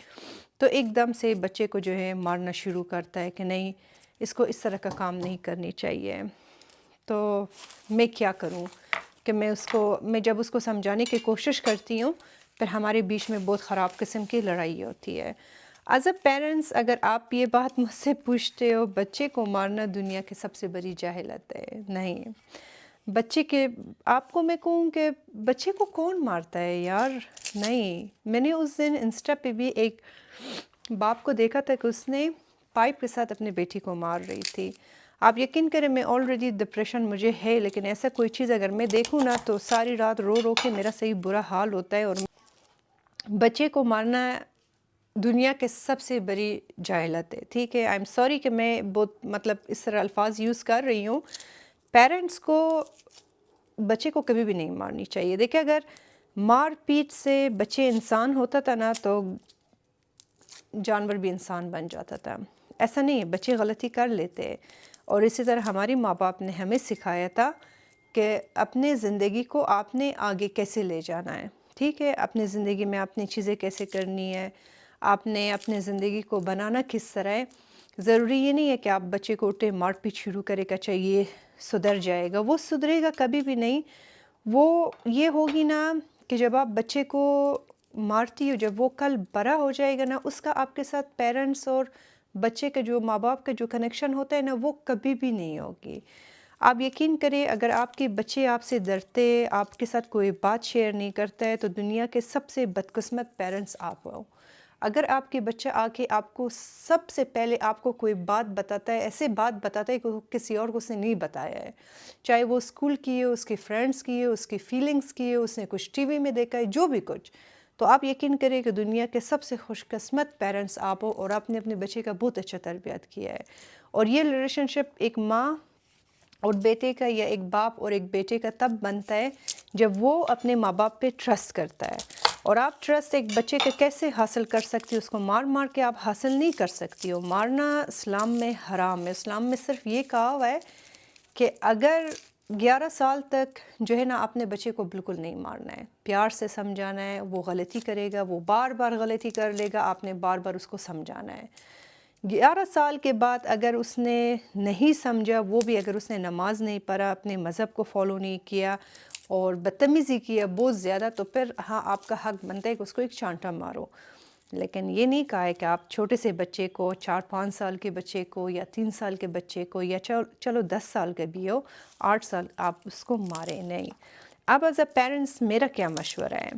[SPEAKER 1] तो एकदम से बच्चे को जो है मारना शुरू करता है कि नहीं, इसको इस तरह का काम नहीं करनी चाहिए। तो मैं क्या करूं कि मैं जब उसको समझाने की कोशिश करती हूँ, फिर हमारे बीच में बहुत ख़राब किस्म की लड़ाई होती है। एज अ पेरेंट्स अगर आप ये बात मुझसे पूछते हो, बच्चे को मारना दुनिया की सबसे बड़ी जाहिलत है। नहीं, बच्चे के आपको मैं कहूँ कि बच्चे को कौन मारता है यार? नहीं, मैंने उस दिन इंस्टा पे भी एक बाप को देखा था कि उसने पाइप के साथ अपनी बेटी को मार रही थी। आप यकीन करें, मैं ऑलरेडी डिप्रेशन मुझे है, लेकिन ऐसा कोई चीज़ अगर मैं देखूँ ना, तो सारी रात रो रो के मेरा सही बुरा हाल होता है। और बच्चे को मारना दुनिया के सबसे बड़ी जाहिलत है। ठीक है, आई एम सॉरी कि मैं बहुत मतलब इस तरह अल्फाज यूज़ कर रही हूँ। पेरेंट्स को बच्चे को कभी भी नहीं मारनी चाहिए। देखिए, अगर मार पीट से बच्चे इंसान होता था ना, तो जानवर भी इंसान बन जाता था। ऐसा नहीं है, बच्चे गलती कर लेते हैं। और इसी तरह हमारे माँ बाप ने हमें सिखाया था कि अपने ज़िंदगी को आपने आगे कैसे ले जाना है। ठीक है, अपनी ज़िंदगी में आपने चीज़ें कैसे करनी है, आपने अपने ज़िंदगी को बनाना किस तरह है। ज़रूरी ये नहीं है कि आप बच्चे को उल्टे मार पीट शुरू करें, अच्छा ये सुधर जाएगा। वो सुधरेगा कभी भी नहीं। वो ये होगी ना कि जब आप बच्चे को मारती हो, जब वो कल बड़ा हो जाएगा ना, उसका आपके साथ पेरेंट्स और बच्चे का जो माँ बाप का जो कनेक्शन होता है ना, वो कभी भी नहीं होगी। आप यकीन करें, अगर आपके बच्चे आपसे डरते, आपके साथ कोई बात शेयर नहीं करता है, तो दुनिया के सबसे बदकिस्मत पेरेंट्स आप हो। अगर आपके बच्चा आके आपको सबसे पहले आपको कोई बात बताता है, ऐसे बात बताता है कि किसी और को उसने नहीं बताया है, चाहे वो स्कूल की हो, उसके फ्रेंड्स की हो, उसकी फीलिंग्स की हो, उसने कुछ टीवी में देखा है, जो भी कुछ, तो आप यकीन करें कि दुनिया के सबसे खुशकिस्मत पेरेंट्स आप हो और आपने अपने बच्चे का बहुत अच्छा तरबियत किया है। और ये रिलेशनशिप एक माँ और बेटे का, या एक बाप और एक बेटे का तब बनता है जब वो अपने माँ बाप पे ट्रस्ट करता है। और आप ट्रस्ट एक बच्चे का कैसे हासिल कर सकती हो? उसको मार मार के आप हासिल नहीं कर सकती हो। मारना इस्लाम में हराम है। इस्लाम में सिर्फ ये कहा हुआ है कि अगर 11 साल तक जो है ना, अपने बच्चे को बिल्कुल नहीं मारना है, प्यार से समझाना है। वो गलती करेगा, वो बार बार गलती कर लेगा, आपने बार बार उसको समझाना है। 11 साल के बाद अगर उसने नहीं समझा, वो भी अगर उसने नमाज नहीं पढ़ा, अपने मज़हब को फॉलो नहीं किया और बदतमीज़ी किया बहुत ज़्यादा, तो फिर हाँ, आपका हक बनता है कि उसको एक चांटा मारो। लेकिन ये नहीं कहा है कि आप छोटे से बच्चे को, 4-5 साल के बच्चे को या 3 साल के बच्चे को, या चलो 10 साल का भी हो, 8 साल, आप उसको मारें नहीं। अब एज़ अ पेरेंट्स मेरा क्या मशवरा है?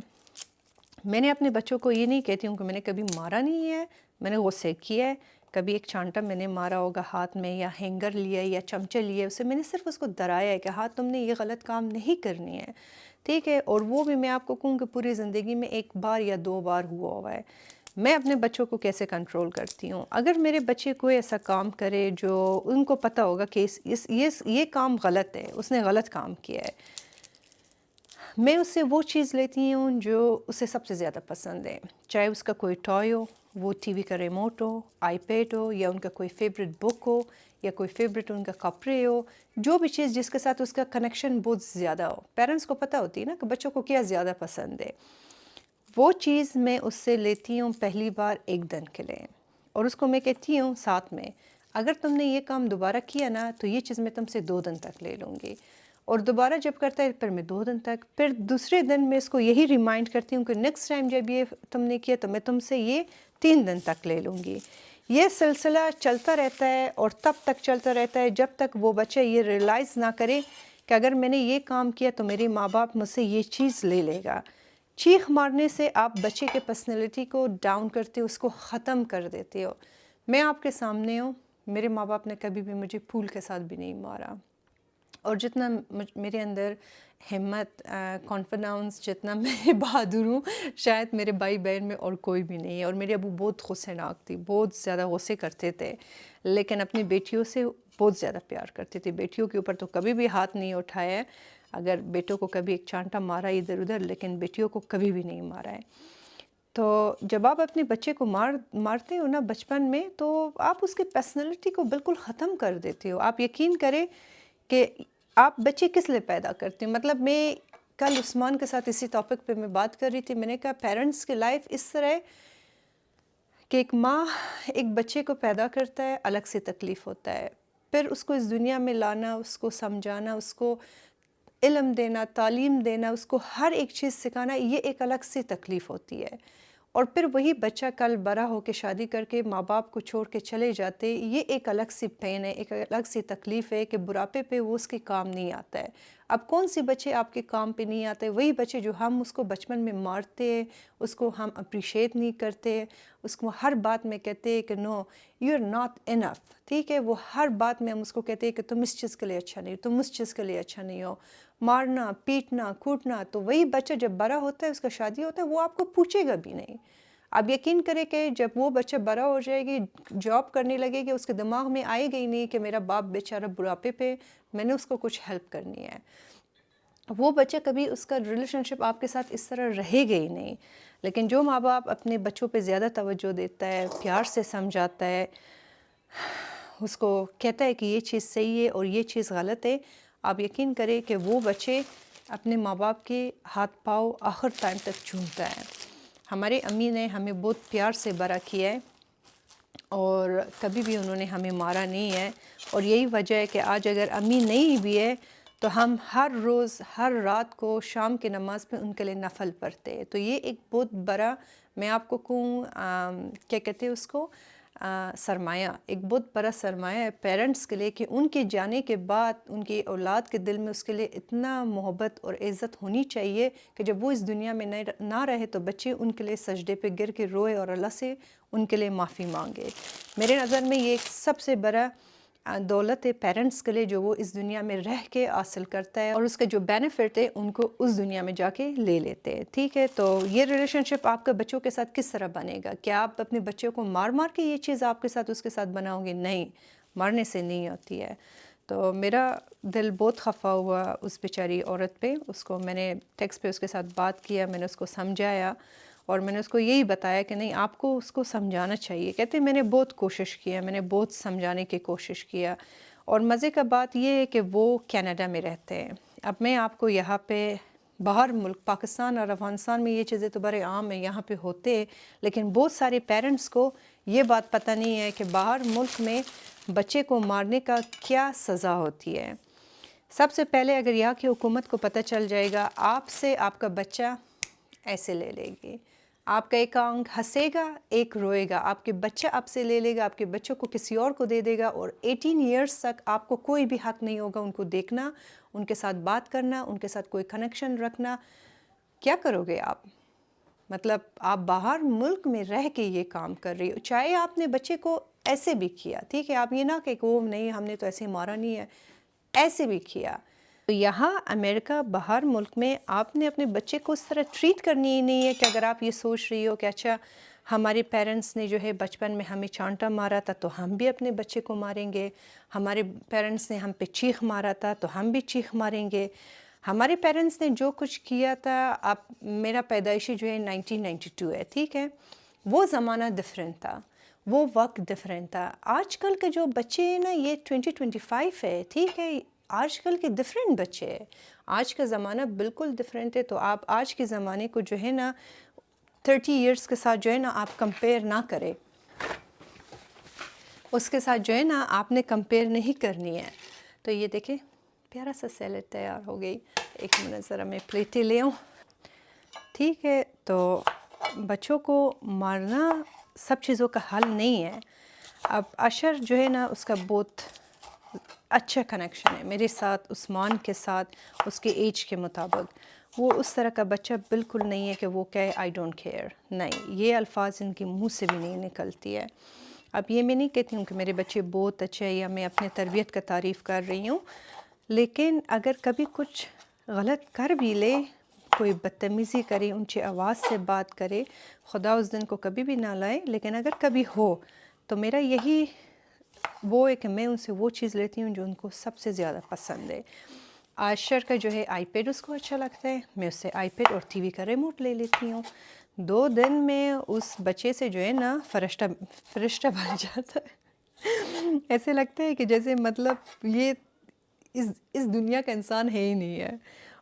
[SPEAKER 1] मैंने अपने बच्चों को ये नहीं कहती हूँ कि मैंने कभी मारा नहीं है, मैंने गुस्से किया है। कभी एक चांटा मैंने मारा होगा हाथ में, या हैंगर लिया या चमचा लिया, उससे मैंने सिर्फ उसको डराया है कि हाँ, तुमने ये गलत काम नहीं करनी है। ठीक है, और वो भी मैं आपको कहूँ कि पूरी ज़िंदगी में 1 बार या 2 बार हुआ है। मैं अपने बच्चों को कैसे कंट्रोल करती हूँ? अगर मेरे बच्चे कोई ऐसा काम करे जो उनको पता होगा कि ये काम गलत है, उसने गलत काम किया है, मैं उससे वो चीज़ लेती हूँ जो उसे सबसे ज़्यादा पसंद है, चाहे उसका कोई टॉय हो, वो टीवी का रिमोट हो, आईपैड हो, या उनका कोई फेवरेट बुक हो, या कोई फेवरेट उनका कपड़े हो, जो भी चीज़ जिसके साथ उसका कनेक्शन बहुत ज़्यादा हो। पेरेंट्स को पता होती है ना कि बच्चों को क्या ज़्यादा पसंद है। वो चीज़ मैं उससे लेती हूँ पहली बार 1 दिन के लिए, और उसको मैं कहती हूँ साथ में, अगर तुमने ये काम दोबारा किया ना तो ये चीज़ मैं तुमसे 2 दिन तक ले लूँगी, और दोबारा जब करता है फिर मैं 2 दिन तक, फिर दूसरे दिन मैं इसको यही रिमाइंड करती हूँ कि नेक्स्ट टाइम जब ये तुमने किया तो मैं तुमसे ये 3 दिन तक ले लूँगी। ये सिलसिला चलता रहता है और तब तक चलता रहता है जब तक वो बच्चा ये रियलाइज़ ना करे कि अगर मैंने ये काम किया तो मेरे माँ बाप मुझसे ये चीज़ ले लेगा। चीख मारने से आप बच्चे के पर्सनैलिटी को डाउन करते हो, उसको ख़त्म कर देते हो। मैं आपके सामने हूँ, मेरे माँ बाप ने कभी भी मुझे फूल के साथ भी नहीं मारा, और जितना मेरे अंदर हिम्मत, कॉन्फिडेंस, जितना मैं बहादुर हूँ, शायद मेरे भाई बहन में और कोई भी नहीं है। और मेरे अबू बहुत गुस्सेनाक थी, बहुत ज़्यादा गुस्से करते थे, लेकिन अपनी बेटियों से बहुत ज़्यादा प्यार करते थे। बेटियों के ऊपर तो कभी भी हाथ नहीं उठाया है, अगर बेटों को कभी एक चांटा मारा इधर उधर, लेकिन बेटियों को कभी भी नहीं मारा है। तो जब आप अपने बच्चे को मारते हो ना बचपन में, तो आप उसकी पर्सनैलिटी को बिल्कुल ख़त्म कर देते हो। आप यकीन करें कि आप बच्चे किस लिए पैदा करते हो। मतलब मैं कल उस्मान के साथ इसी टॉपिक पे मैं बात कर रही थी, मैंने कहा पेरेंट्स की लाइफ इस तरह है कि एक माँ एक बच्चे को पैदा करता है, अलग से तकलीफ़ होता है, फिर उसको इस दुनिया में लाना, उसको समझाना, उसको इल्म देना, तालीम देना, उसको हर एक चीज़ सिखाना, ये एक अलग सी तकलीफ़ होती है। और फिर वही बच्चा कल बड़ा होके शादी करके माँ बाप को छोड़ के चले जाते, ये एक अलग सी पेन है, एक अलग सी तकलीफ़ है कि बुढ़ापे पे वो उसके काम नहीं आता है। अब कौन से बच्चे आपके काम पे नहीं आते? वही बच्चे जो हम उसको बचपन में मारते हैं, उसको हम अप्रिशिएट नहीं करते, उसको हर बात में कहते हैं कि no you are not enough, ठीक है? वो हर बात में हम उसको कहते हैं कि तुम इस चीज़ के लिए अच्छा नहीं हो, तुम उस चीज़ के लिए अच्छा नहीं हो, मारना, पीटना, कूटना। तो वही बच्चा जब बड़ा होता है, उसका शादी होता है, वो आपको पूछेगा भी नहीं। आप यकीन करें कि जब वो बच्चा बड़ा हो जाएगी, जॉब करने लगेगी, उसके दिमाग में आएगा ही नहीं कि मेरा बाप बेचारा बुढ़ापे पे, मैंने उसको कुछ हेल्प करनी है। वो बच्चा कभी उसका रिलेशनशिप आपके साथ इस तरह रहेगा ही नहीं। लेकिन जो माँ बाप अपने बच्चों पे ज़्यादा तवज्जो देता है, प्यार से समझाता है, उसको कहता है कि ये चीज़ सही है और ये चीज़ गलत है, आप यकीन करें कि वो बच्चे अपने माँ बाप के हाथ पाँव आखिर टाइम तक चूमता है। हमारे अम्मी ने हमें बहुत प्यार से बड़ा किया है, और कभी भी उन्होंने हमें मारा नहीं है, और यही वजह है कि आज अगर अम्मी नहीं भी है तो हम हर रोज़ हर रात को शाम की नमाज़ में उनके लिए नफल पढ़ते हैं। तो ये एक बहुत बड़ा, मैं आपको कहूँ क्या कहते हैं उसको, सरमाया, एक बहुत बड़ा सरमाया है पेरेंट्स के लिए, कि उनके जाने के बाद उनकी औलाद के दिल में उसके लिए इतना मोहब्बत और इज़्ज़त होनी चाहिए कि जब वो इस दुनिया में ना रहे तो बच्चे उनके लिए सजदे पे गिर के रोए और अल्लाह से उनके लिए माफ़ी मांगे। मेरे नज़र में ये एक सबसे बड़ा दौलत है पेरेंट्स के लिए, जो वो इस दुनिया में रह के हासिल करता है, और उसके जो बेनिफिट है उनको उस दुनिया में जाके ले लेते हैं, ठीक है? तो ये रिलेशनशिप आपके बच्चों के साथ किस तरह बनेगा? क्या आप अपने बच्चों को मार मार के ये चीज़ आपके साथ उसके साथ बनाओगे? नहीं, मारने से नहीं होती है। तो मेरा दिल बहुत खफा हुआ उस बेचारी औरत पे, उसको मैंने टेक्स्ट पे उसके साथ बात किया, मैंने उसको समझाया, और मैंने उसको यही बताया कि नहीं, आपको उसको समझाना चाहिए। कहते मैंने बहुत कोशिश किया, मैंने बहुत समझाने की कोशिश किया, और मज़े का बात ये है कि वो कनाडा में रहते हैं। अब मैं आपको यहाँ पे बाहर मुल्क पाकिस्तान और अफ़गानिस्तान में ये चीज़ें तो बड़े आम है, यहाँ पे होते हैं, लेकिन बहुत सारे पेरेंट्स को ये बात पता नहीं है कि बाहर मुल्क में बच्चे को मारने का क्या सज़ा होती है। सबसे पहले अगर यहाँ की हुकूमत को पता चल जाएगा, आपसे आपका बच्चा ऐसे ले लेगी, आपका एक आंख हंसेगा, एक रोएगा, आपके बच्चा आपसे ले लेगा, आपके बच्चों को किसी और को दे देगा, और 18 इयर्स तक आपको कोई भी हक नहीं होगा उनको देखना, उनके साथ बात करना, उनके साथ कोई कनेक्शन रखना। क्या करोगे आप? मतलब आप बाहर मुल्क में रह के ये काम कर रही हो, चाहे आपने बच्चे को ऐसे भी किया, ठीक है? आप ये ना कि वो नहीं, हमने तो ऐसे मारा नहीं है, ऐसे भी किया। तो यहाँ अमेरिका बाहर मुल्क में आपने अपने बच्चे को उस तरह ट्रीट करनी ही नहीं है कि अगर आप ये सोच रही हो कि अच्छा हमारे पेरेंट्स ने जो है बचपन में हमें चांटा मारा था तो हम भी अपने बच्चे को मारेंगे, हमारे पेरेंट्स ने हम पे चीख मारा था तो हम भी चीख मारेंगे, हमारे पेरेंट्स ने जो कुछ किया था, आप मेरा पैदाइशी जो है 1992 है, ठीक है, वो ज़माना डिफरेंट था, वो वक्त डिफरेंट था। आजकल के जो बच्चे हैं ना, ये 2025 है, ठीक है, आजकल के डिफरेंट बच्चे हैं, आज का ज़माना बिल्कुल डिफरेंट है। तो आप आज के ज़माने को जो है ना 30 इयर्स के साथ जो है ना आप कंपेयर ना करें, उसके साथ जो है ना आपने कंपेयर नहीं करनी है। तो ये देखें, प्यारा सा सैलेड तैयार हो गई। एक मिनट ज़रा मैं प्लेटें ले आऊँ, ठीक है। तो बच्चों को मारना सब चीज़ों का हल नहीं है। अब अशर जो है ना, उसका बहुत अच्छा कनेक्शन है मेरे साथ, उस्मान के साथ, उसके एज के मुताबिक। वो उस तरह का बच्चा बिल्कुल नहीं है कि वो कहे आई डोंट केयर, नहीं, ये अल्फाज इनके मुंह से भी नहीं निकलती है। अब ये मैं नहीं कहती हूँ कि मेरे बच्चे बहुत अच्छे हैं या मैं अपने तरबियत का तारीफ़ कर रही हूँ, लेकिन अगर कभी कुछ गलत कर भी ले, कोई बदतमीज़ी करे, ऊंची आवाज़ से बात करे, खुदा उस दिन को कभी भी ना लाए, लेकिन अगर कभी हो तो मेरा यही वो है कि मैं उनसे वो चीज़ लेती हूँ जो उनको सबसे ज़्यादा पसंद है। आयशर का जो है आईपैड उसको अच्छा लगता है, मैं उससे आईपैड और टीवी का रिमोट ले लेती हूँ। 2 दिन में उस बच्चे से जो है ना फरिश्ता बन जाता है। ऐसे लगता है कि जैसे मतलब ये इस दुनिया का इंसान है ही नहीं है।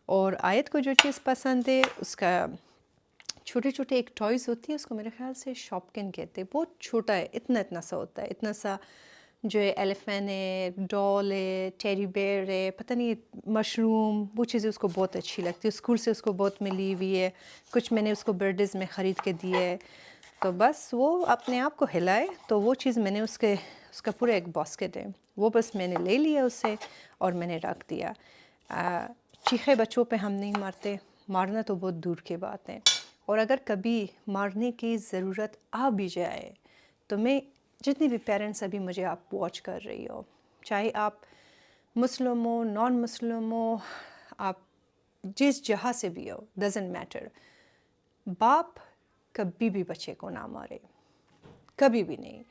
[SPEAKER 1] और आयत को जो चीज़ पसंद है, उसका छोटे-छोटे एक टॉयज़ होती है, उसको मेरे ख़्याल से शॉपकिन कहते हैं, बहुत छोटा है, इतना-इतना सा होता है, इतना सा जो है एलिफेंट है, डॉल है, टेडी बेयर है, पता नहीं मशरूम, वो चीज़ें उसको बहुत अच्छी लगती है, स्कूल से उसको बहुत मिली हुई है, कुछ मैंने उसको बर्थडेज़ में ख़रीद के दिए है। तो बस वो अपने आप को हिलाए, तो वो चीज़ मैंने उसका पूरा एक बास्केट है, वो बस मैंने ले लिया उससे और मैंने रख दिया। चीखे बच्चों पे हम नहीं मारते, मारना तो बहुत दूर की बात है। और अगर कभी मारने की ज़रूरत आ भी जाए, तो मैं जितने भी पेरेंट्स अभी मुझे आप वॉच कर रही हो, चाहे आप मुस्लिम हो, नॉन मुस्लिम हो, आप जिस जहाँ से भी हो, डज़न्ट मैटर, बाप कभी भी बच्चे को ना मारे, कभी भी नहीं।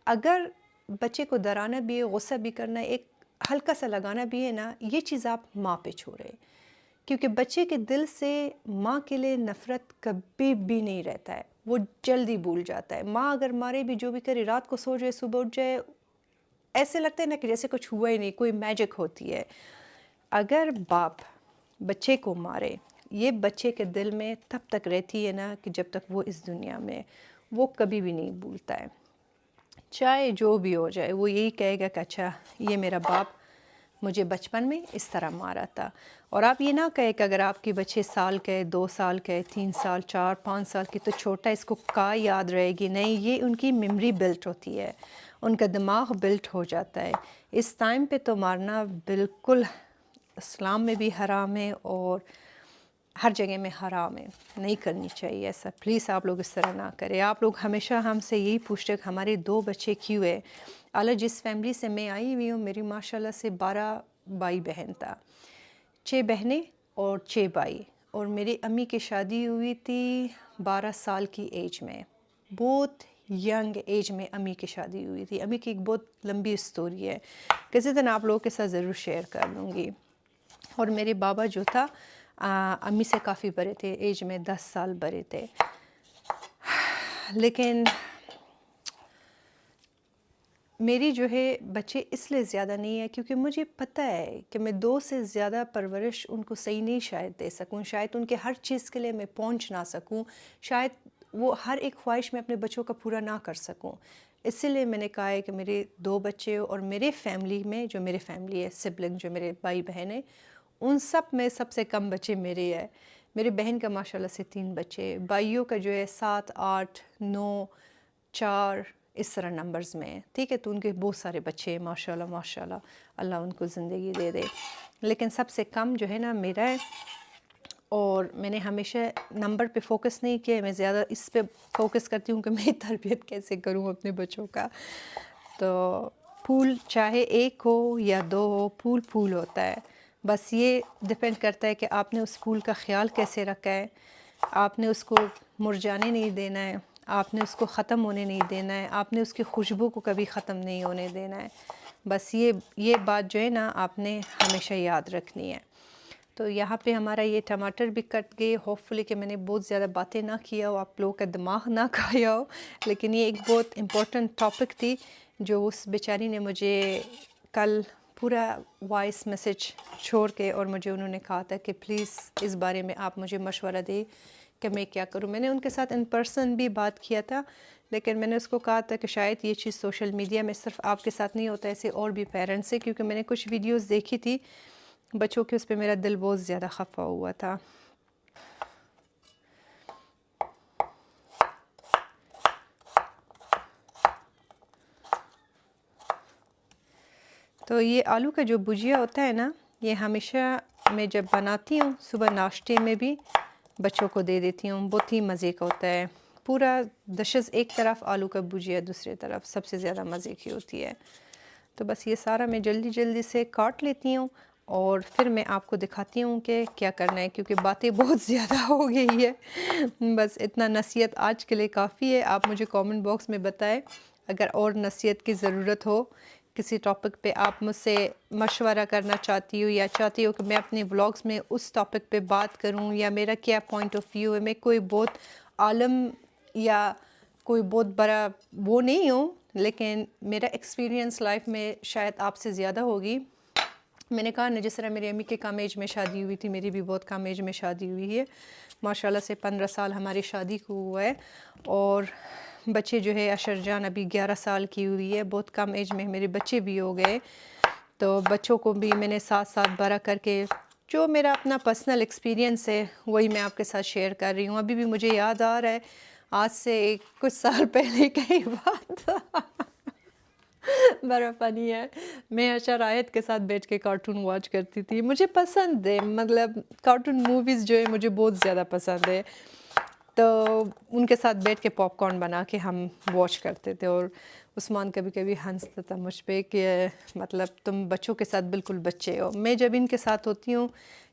[SPEAKER 1] अगर बच्चे को डराना भी है, गुस्सा भी करना है, एक हल्का सा लगाना भी है ना, ये चीज़ आप माँ पे छोड़े, क्योंकि बच्चे के दिल से माँ के लिए नफ़रत कभी भी नहीं रहता है, वो जल्दी भूल जाता है। माँ अगर मारे भी, जो भी करे, रात को सो जाए, सुबह उठ जाए, ऐसे लगता है ना कि जैसे कुछ हुआ ही नहीं, कोई मैजिक होती है। अगर बाप बच्चे को मारे, ये बच्चे के दिल में तब तक रहती है ना कि जब तक वो इस दुनिया में, वो कभी भी नहीं भूलता है। चाहे जो भी हो जाए, वो यही कहेगा कि अच्छा, ये मेरा बाप मुझे बचपन में इस तरह मारा था। और आप ये ना कहे कि अगर आपके बच्चे साल के, 2 साल के, 3 साल, 4, 5 साल की, तो छोटा, इसको का याद रहेगी। नहीं, ये उनकी मेमोरी बिल्ट होती है, उनका दिमाग बिल्ट हो जाता है। इस टाइम पे तो मारना बिल्कुल इस्लाम में भी हराम है और हर जगह में हराम है, नहीं करनी चाहिए ऐसा। प्लीज़ आप लोग इस तरह ना करें। आप लोग हमेशा हमसे यही पूछते कि हमारे 2 बच्चे क्यों है। अल्लाह जिस फैमिली से मैं आई हुई हूँ, मेरी माशाल्लाह से 12 भाई बहन था, 6 बहनें और 6 भाई। और मेरी अम्मी की शादी हुई थी 12 साल की एज में, बहुत यंग एज में अम्मी की शादी हुई थी। अम्मी की एक बहुत लंबी स्टोरी है, किसी दिन आप लोगों के साथ ज़रूर शेयर कर लूँगी। और मेरे बाबा जो था, अम्मी से काफ़ी बड़े थे, एज में 10 साल बड़े थे। लेकिन मेरी जो है बच्चे इसलिए ज़्यादा नहीं है क्योंकि मुझे पता है कि मैं 2 से ज़्यादा परवरिश उनको सही नहीं शायद दे सकूं, शायद उनके हर चीज़ के लिए मैं पहुंच ना सकूं, शायद वो हर एक ख्वाहिश में अपने बच्चों का पूरा ना कर सकूं। इसीलिए मैंने कहा है कि मेरे 2 बच्चे और मेरे फैमिली में, जो मेरे फैमिली है, सिबलिंग जो मेरे भाई बहन है, उन सब में सबसे कम बच्चे मेरे हैं। मेरी बहन का माशाल्लाह से 3 बच्चे, भाइयों का जो है 7, 8, 9, 4 इस तरह नंबर्स में है, ठीक है। तो उनके बहुत सारे बच्चे हैं, माशाल्लाह माशाल्लाह, अल्लाह उनको ज़िंदगी दे दे। लेकिन सबसे कम जो है ना मेरा है। और मैंने हमेशा नंबर पे फोकस नहीं किया, मैं ज़्यादा इस पे फोकस करती हूँ कि मैं तरबियत कैसे करूँ अपने बच्चों का। तो फूल चाहे 1 हो या 2 हो, फूल फूल होता है। बस ये डिपेंड करता है कि आपने उस फूल का ख़्याल कैसे रखा है, आपने उसको मुरझाने नहीं देना है, आपने उसको ख़त्म होने नहीं देना है, आपने उसकी खुशबू को कभी ख़त्म नहीं होने देना है। बस ये बात जो है ना आपने हमेशा याद रखनी है। तो यहाँ पे हमारा ये टमाटर भी कट गए। होपफुली कि मैंने बहुत ज़्यादा बातें ना किया हो, आप लोगों का दिमाग ना खाया हो, लेकिन ये एक बहुत इम्पोर्टेंट टॉपिक थी जो उस बेचारी ने मुझे कल पूरा वॉइस मैसेज छोड़ के और मुझे उन्होंने कहा था कि प्लीज़ इस बारे में आप मुझे मशवरा दें कि मैं क्या करूं। मैंने उनके साथ इन पर्सन भी बात किया था, लेकिन मैंने उसको कहा था कि शायद ये चीज़ सोशल मीडिया में सिर्फ आपके साथ नहीं होता, ऐसे और भी पेरेंट्स से, क्योंकि मैंने कुछ वीडियोस देखी थी बच्चों के, उस पर मेरा दिल बहुत ज़्यादा खफा हुआ था। तो ये आलू का जो भुजिया होता है ना, ये हमेशा मैं जब बनाती हूँ सुबह नाश्ते में भी बच्चों को दे देती हूँ। बहुत ही मज़े का होता है। पूरा डिशेस एक तरफ, आलू का भुजिया दूसरी तरफ, सबसे ज़्यादा मज़े की होती है। तो बस ये सारा मैं जल्दी जल्दी से काट लेती हूँ और फिर मैं आपको दिखाती हूँ कि क्या करना है, क्योंकि बातें बहुत ज़्यादा हो गई है। बस इतना नसीहत आज के लिए काफ़ी है। आप मुझे कमेंट बॉक्स में बताएं अगर और नसीहत की ज़रूरत हो, किसी टॉपिक पे आप मुझसे मशवरा करना चाहती हो या चाहती हो कि मैं अपने व्लॉग्स में उस टॉपिक पे बात करूं, या मेरा क्या पॉइंट ऑफ व्यू है। मैं कोई बहुत आलम या कोई बहुत बड़ा वो नहीं हूँ, लेकिन मेरा एक्सपीरियंस लाइफ में शायद आपसे ज़्यादा होगी। मैंने कहा ना, जिस तरह मेरी अम्मी के कम एज में शादी हुई थी, मेरी भी बहुत कम एज में शादी हुई है। माशाल्लाह से 15 साल हमारी शादी को हुआ है और बच्चे जो है अशर जान अभी 11 साल की हुई है। बहुत कम एज में मेरे बच्चे भी हो गए, तो बच्चों को भी मैंने साथ साथ बड़ा करके, जो मेरा अपना पर्सनल एक्सपीरियंस है वही मैं आपके साथ शेयर कर रही हूँ। अभी भी मुझे याद आ रहा है आज से कुछ साल पहले की बात। बड़ा फनी है। मैं अशर आयत के साथ बैठ के कार्टून वॉच करती थी। मुझे पसंद है, मतलब कार्टून मूवीज़ जो है मुझे बहुत ज़्यादा पसंद है। तो उनके साथ बैठ के पॉपकॉर्न बना के हम वॉच करते थे, और उस्मान कभी कभी हंसता था मुझ पे कि मतलब तुम बच्चों के साथ बिल्कुल बच्चे हो। मैं जब इनके साथ होती हूँ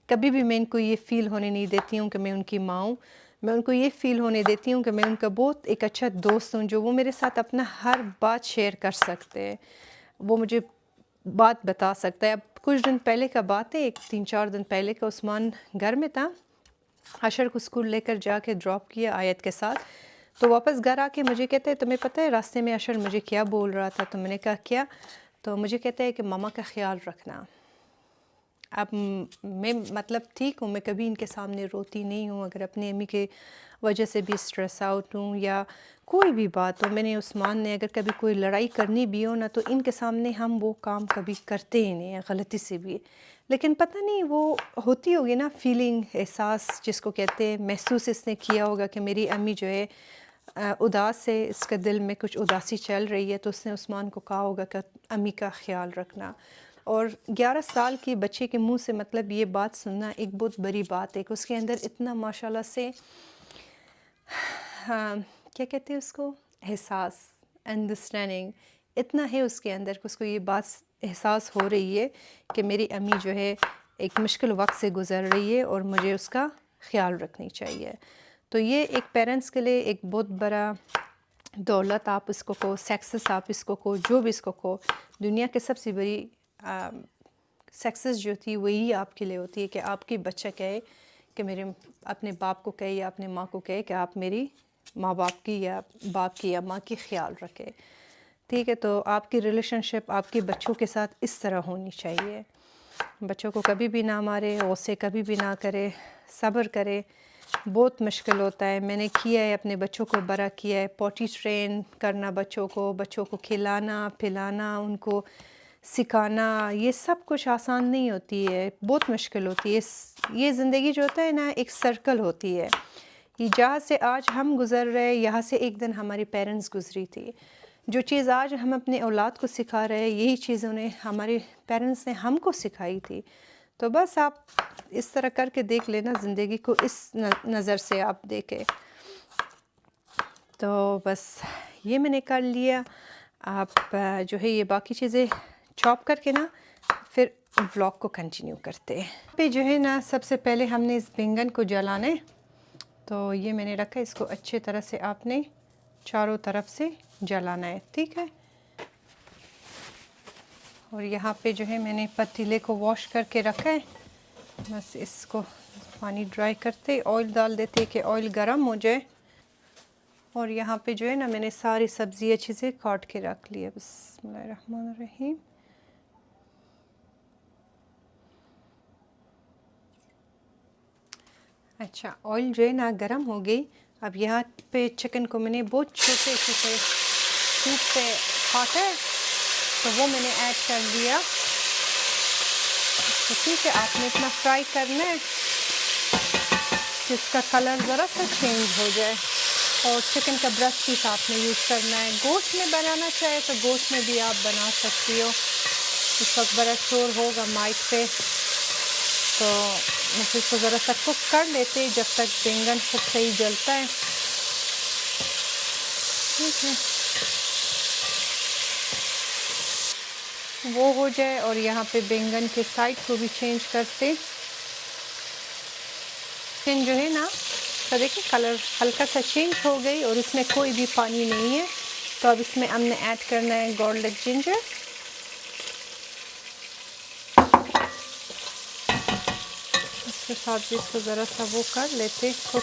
[SPEAKER 1] कभी भी मैं इनको ये फ़ील होने नहीं देती हूँ कि मैं उनकी माँ हूँ। मैं उनको ये फ़ील होने देती हूँ कि मैं उनका बहुत एक अच्छा दोस्त हूँ, जो वो मेरे साथ अपना हर बात शेयर कर सकते हैं। वो मुझे बात बता सकता है। अब कुछ दिन पहले का बात है, 3-4 दिन पहले का, उस्मान घर में था। अशर को स्कूल लेकर जाके ड्रॉप किया आयत के साथ, तो वापस घर आके मुझे कहते हैं तुम्हें पता है रास्ते में अशर मुझे क्या बोल रहा था? तो मैंने कहा क्या? तो मुझे कहता है कि मामा का ख्याल रखना। अब मैं मतलब ठीक हूँ, मैं कभी इनके सामने रोती नहीं हूँ। अगर अपनी अम्मी के वजह से भी स्ट्रेस आउट हूँ या कोई भी बात हो, मैंने उस्मान ने अगर कभी कोई लड़ाई करनी भी हो ना, तो इनके सामने हम वो काम कभी करते ही नहीं है, गलती से भी। लेकिन पता नहीं वो होती होगी ना फीलिंग, एहसास जिसको कहते हैं, महसूस इसने किया होगा कि मेरी अम्मी जो है उदास है, इसके दिल में कुछ उदासी चल रही है, तो उसने उस्मान को कहा होगा कि अम्मी का ख्याल रखना। और 11 साल के बच्चे के मुंह से मतलब ये बात सुनना एक बहुत बड़ी बात है कि उसके अंदर इतना माशाल्लाह से हाँ, क्या कहते हैं उसको, एहसास, अंडरस्टैंडिंग इतना है उसके अंदर कि उसको ये बात एहसास हो रही है कि मेरी अम्मी जो है एक मुश्किल वक्त से गुज़र रही है और मुझे उसका ख्याल रखनी चाहिए। तो ये एक पेरेंट्स के लिए एक बहुत बड़ा दौलत आप इसको को, सक्सेस आप इसको को, जो भी इसको को, दुनिया की सबसे बड़ी सक्सेस जो थी वही आपके लिए होती है कि आपकी बच्चा कहे कि मेरे अपने बाप को कहे या अपने माँ को कहे कि आप मेरी माँ बाप की या बाप की या माँ की ख्याल रखें। ठीक है, तो आपकी रिलेशनशिप आपके बच्चों के साथ इस तरह होनी चाहिए। बच्चों को कभी भी ना मारे, उससे कभी भी ना करे, सब्र करे। बहुत मुश्किल होता है, मैंने किया है, अपने बच्चों को बड़ा किया है। पॉटी ट्रेन करना बच्चों को खिलाना पिलाना, उनको सिखाना, ये सब कुछ आसान नहीं होती है, बहुत मुश्किल होती है। ये ज़िंदगी जो होता है ना, एक सर्कल होती है। ये जहाँ से आज हम गुज़र रहे, यहाँ से एक दिन हमारे पेरेंट्स गुजरी थी। जो चीज़ आज हम अपने औलाद को सिखा रहे हैं, यही चीज़ उन्हें हमारे पेरेंट्स ने हमको सिखाई थी। तो बस आप इस तरह करके देख लेना, ज़िंदगी को इस नज़र से आप देखें। तो बस ये मैंने कर लिया। आप जो है ये बाकी चीज़ें चॉप करके ना फिर व्लॉग को कंटिन्यू करते हैं। पे जो है ना, सबसे पहले हमने इस बैंगन को जलाना है। तो ये मैंने रखा है, इसको अच्छे तरह से आपने चारों तरफ से जलाना है, ठीक है। और यहाँ पे जो है मैंने पतीले को वॉश करके रखा है। बस इसको पानी ड्राई करते ऑयल डाल देते कि ऑयल गरम हो जाए। और यहाँ पे जो है ना मैंने सारी सब्ज़ी अच्छे से काट के रख लिया। बिस्मिल्लाहिर्रहमानिर्रहीम। अच्छा, ऑयल जो है ना गरम हो गई। अब यहाँ पे चिकन को मैंने बहुत छोटे छोटे सूप पे काटा है, तो वो मैंने ऐड कर दिया। तो ठीक है, आपने इतना फ्राई करना है कि इसका कलर ज़रा सा चेंज हो जाए। और चिकन का ब्रेस्ट पीस आपने यूज़ करना है। गोश्त में बनाना चाहे तो गोश्त में भी आप बना सकती हो। इस वक्त बड़ा शोर होगा माइक पे, तो मुझे इसको ज़रा सा कुक कर लेते जब तक बैंगन खूब सही जलता है। ठीक है, वो हो जाए और यहाँ पे बैंगन के साइड को भी चेंज करते। चिकन जो है ना, तो देखिए कलर हल्का सा चेंज हो गई और इसमें कोई भी पानी नहीं है। तो अब इसमें हमने ऐड करना है गार्लिक जिंजर। इसके साथ भी इसको ज़रा सा वो कर लेते कुक।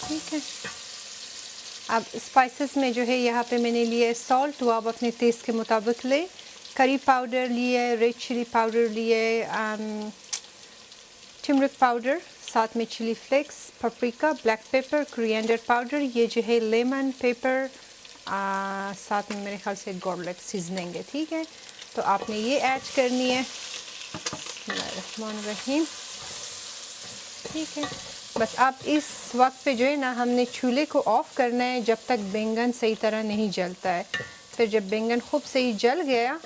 [SPEAKER 1] ठीक है, अब स्पाइसेस में जो है यहाँ पे मैंने लिए सॉल्ट, वो आप अपने टेस्ट के मुताबिक ले। करी पाउडर लिए, रेड चिली पाउडर लिए, टर्मरिक पाउडर, साथ में chilli flakes, paprika, black pepper, coriander powder, ये जो है लेमन पेपर, साथ में मेरे ख्याल से गार्लिक सीजनिंग है। ठीक है, तो आपने ये ऐड करनी है। बिस्मिल्लाहिर्रहमानिर्रहीम। ठीक है, बस आप इस वक्त पे जो है ना हमने चूल्हे को ऑफ़ करना है जब तक बैंगन सही तरह नहीं जलता है। फिर जब बैंगन खूब सही जल गया,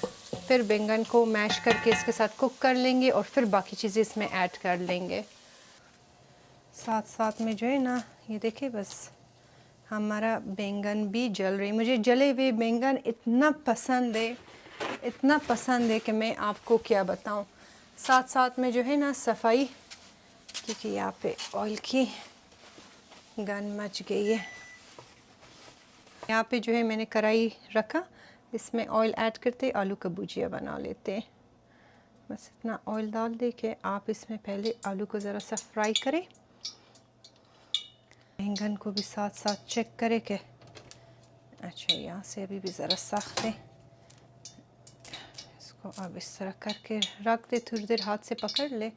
[SPEAKER 1] फिर बैंगन को मैश करके इसके साथ कुक कर लेंगे और फिर बाकी चीज़ें इसमें ऐड कर लेंगे। साथ साथ में जो है ना ये देखिए, बस हमारा बैंगन भी जल रही। मुझे जले हुए बैंगन इतना पसंद है, इतना पसंद है कि मैं आपको क्या बताऊं। साथ साथ में जो है ना सफाई, क्योंकि यहाँ पे ऑयल की गन मच गई है। यहाँ पे जो है मैंने कढ़ाई रखा, इसमें ऑयल ऐड करते आलू का भुजिया बना लेते हैं। बस इतना ऑयल डाल दे के आप इसमें पहले आलू को ज़रा सा फ्राई करें। बैंगन को भी साथ साथ चेक करें कि अच्छा यहाँ से अभी भी ज़रा सख्त है। इसको अब इस तरह करके रख दे, थोड़ी देर हाथ से पकड़ ले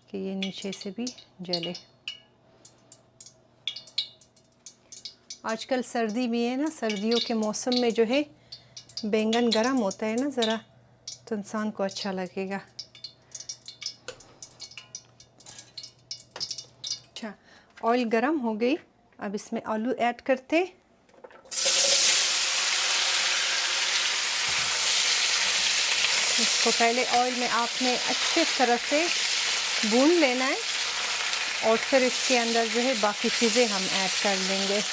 [SPEAKER 1] कि ये नीचे से भी जले। आजकल सर्दी भी है ना, सर्दियों के मौसम में जो है बैंगन गरम होता है ना ज़रा, तो इंसान को अच्छा लगेगा। अच्छा, ऑयल गरम हो गई, अब इसमें आलू ऐड करते। इसको पहले ऑयल में आपने अच्छे तरह से भून लेना है और फिर इसके अंदर जो है बाकी चीज़ें हम ऐड कर लेंगे।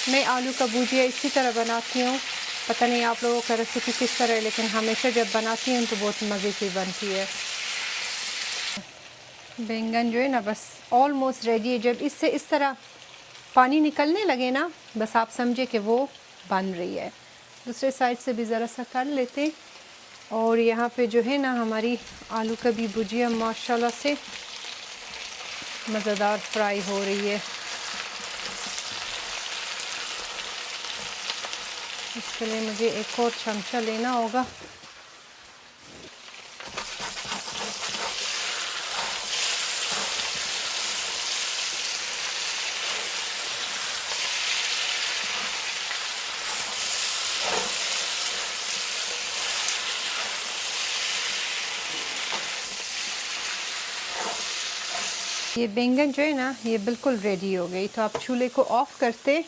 [SPEAKER 1] मैं आलू का भुजिया इसी तरह बनाती हूँ, पता नहीं आप लोगों का रेसिपी किस तरह है, लेकिन हमेशा जब बनाती हूँ तो बहुत मज़े की बनती है। बैंगन जो है ना बस ऑलमोस्ट रेडी है। जब इससे इस तरह पानी निकलने लगे ना, बस आप समझे कि वो बन रही है। दूसरे साइड से भी ज़रा सा कर लेते। और यहाँ पे जो है ना हमारी आलू का भी भुजिया माशाल्लाह से मज़ेदार फ्राई हो रही है। इसके लिए मुझे एक और चमचा लेना होगा। ये बैंगन जो है ना ये बिल्कुल रेडी हो गई, तो आप चूल्हे को ऑफ़ करते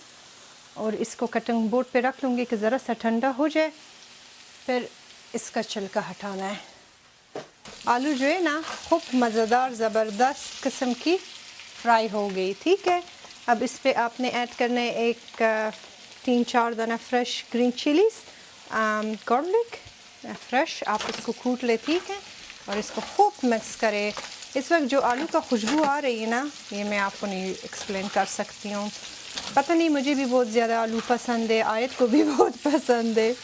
[SPEAKER 1] और इसको कटिंग बोर्ड पे रख लूँगी कि ज़रा सा ठंडा हो जाए, फिर इसका छिलका हटाना है। आलू जो है ना खूब मज़ेदार ज़बरदस्त किस्म की फ्राई हो गई। ठीक है, अब इस पे आपने ऐड करना है एक 3-4 दाना fresh green chillies, garlic fresh, आप इसको कूट ले। ठीक है, और इसको खूब मिक्स करें। इस वक्त जो आलू का खुशबू आ रही है ना, ये मैं आपको नहीं एक्सप्लेन कर सकती हूँ। पता नहीं, मुझे भी बहुत ज़्यादा आलू पसंद है, आयत को भी बहुत पसंद है।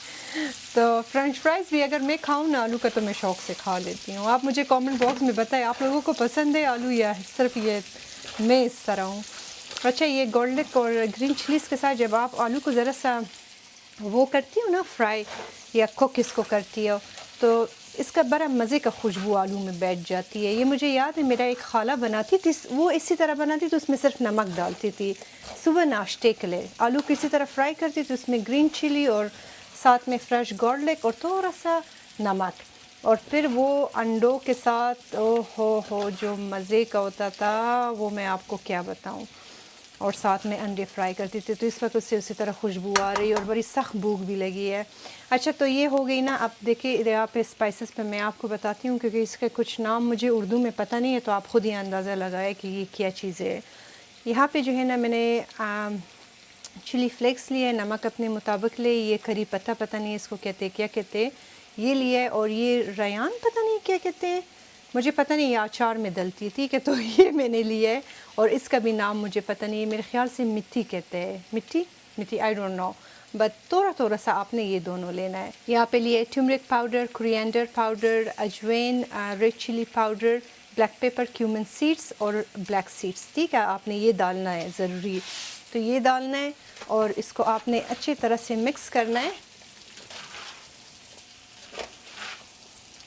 [SPEAKER 1] तो फ्रेंच फ्राइज़ भी अगर मैं खाऊं ना आलू का तो मैं शौक़ से खा लेती हूँ। आप मुझे कमेंट बॉक्स में बताएं आप लोगों को पसंद है आलू या सिर्फ ये मैं इस तरह हूँ। अच्छा, ये गार्लिक और ग्रीन चिलीज़ के साथ जब आप आलू को ज़रा सा वो करती हो ना फ्राई या कुक इसको करती हो तो इसका बड़ा मज़े का खुशबू आलू में बैठ जाती है। ये मुझे याद है मेरा एक खाला बनाती थी, वो इसी तरह बनाती थी, उसमें सिर्फ नमक डालती थी। सुबह नाश्ते के लिए आलू को इसी तरह फ्राई करती थी, उसमें ग्रीन चिली और साथ में फ्रेश गार्लिक और थोड़ा सा नमक, और फिर वो अंडों के साथ हो जो मज़े का होता था वो मैं आपको क्या बताऊँ। और साथ में अंडे फ्राई करती थी, तो इस वक्त उससे उसी तरह खुशबू आ रही है और बड़ी सख्त भूख भी लगी है। अच्छा, तो ये हो गई ना। अब देखिए इधर यहाँ पे स्पाइसेस पे मैं आपको बताती हूँ, क्योंकि इसके कुछ नाम मुझे उर्दू में पता नहीं है, तो आप ख़ुद ही अंदाज़ा लगाए कि ये क्या चीज़ है। यहाँ पे जो है ना मैंने चिली फ्लेक्स लिए, नमक अपने मुताबिक ले, ये करी पत्ता पता नहीं इसको कहते क्या कहते ये लिए, और ये रयान पता नहीं क्या कहते हैं, मुझे पता नहीं, ये अचार में डलती थी कि तो ये मैंने लिया है, और इसका भी नाम मुझे पता नहीं है, मेरे ख्याल से मिट्टी कहते हैं, मिट्टी आई डोंट नो, बट थोड़ा सा आपने ये दोनों लेना है। यहाँ पे लिए टर्मरिक पाउडर, कोरिएंडर पाउडर, अजवाइन, red chilli powder, black pepper, cumin seeds और ब्लैक सीड्स। ठीक है, आपने ये डालना है ज़रूरी, तो ये डालना है और इसको आपने अच्छी तरह से मिक्स करना है।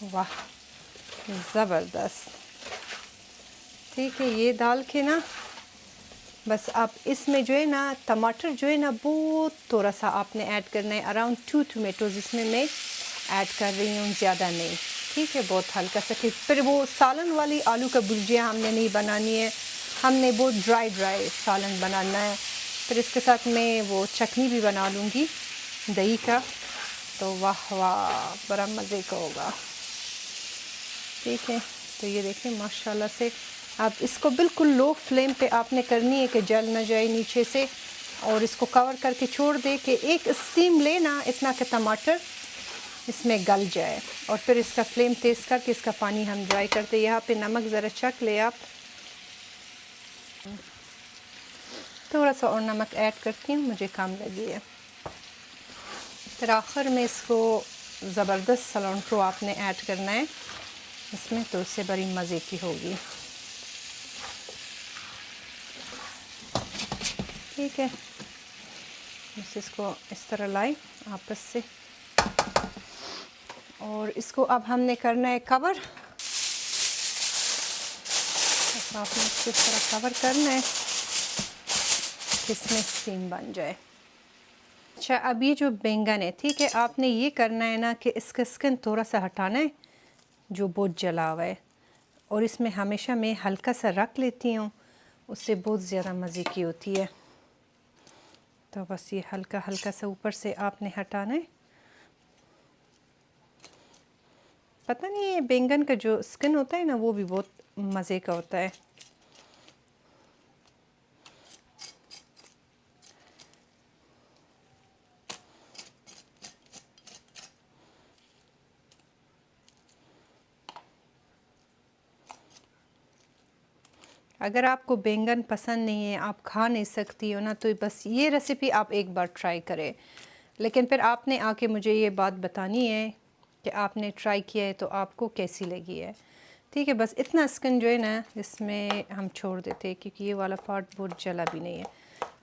[SPEAKER 1] वाह, ज़बरदस्त। ठीक है, ये डाल के ना बस आप इसमें जो है ना टमाटर जो है ना बहुत थोड़ा सा आपने ऐड करना है, अराउंड 2 टोमेटोज़ इसमें मैं ऐड कर रही हूँ, ज़्यादा नहीं। ठीक है, बहुत हल्का सा। फिर वो सालन वाली आलू का भुजिया हमने नहीं बनानी है, हमने बहुत ड्राई सालन बनाना है। फिर इसके साथ मैं वो चटनी भी बना लूँगी दही का, तो वाह वाह बड़ा मज़े का होगा। ठीक है, तो ये देखें माशाल्लाह से। अब इसको बिल्कुल लो फ्लेम पे आपने करनी है कि जल ना जाए नीचे से, और इसको कवर करके छोड़ दे कि एक स्टीम लेना इतना कि टमाटर इसमें गल जाए, और फिर इसका फ्लेम तेज़ करके इसका पानी हम ड्राई करते। यहाँ पे नमक ज़रा चख ले आप, थोड़ा सा और नमक ऐड करती हूँ, मुझे कम लगी है। फिर आखिर में इसको ज़बरदस्त सलांट्रो आपने ऐड करना है इसमें, तो उससे बड़ी मज़े की होगी। ठीक है, बस इसको इस तरह लाई आपस से, और इसको अब हमने करना है कवर। बस आपने इसको इस तरह कवर करना है कि इसमें स्टीम बन जाए। अच्छा, अब ये जो बैंगन है, ठीक है, आपने ये करना है ना कि इसका स्किन थोड़ा सा हटाना है जो बहुत जला हुआ है, और इसमें हमेशा मैं हल्का सा रख लेती हूँ, उससे बहुत ज़्यादा मज़े की होती है। तो बस ये हल्का सा ऊपर से आपने हटाना है। पता नहीं ये बैंगन का जो स्किन होता है ना वो भी बहुत मज़े का होता है। अगर आपको बैंगन पसंद नहीं है, आप खा नहीं सकती हो ना, तो बस ये रेसिपी आप एक बार ट्राई करें, लेकिन फिर आपने आके मुझे ये बात बतानी है कि आपने ट्राई किया है तो आपको कैसी लगी है। ठीक है, बस इतना स्किन जो है ना इसमें हम छोड़ देते हैं, क्योंकि ये वाला पार्ट बहुत जला भी नहीं है।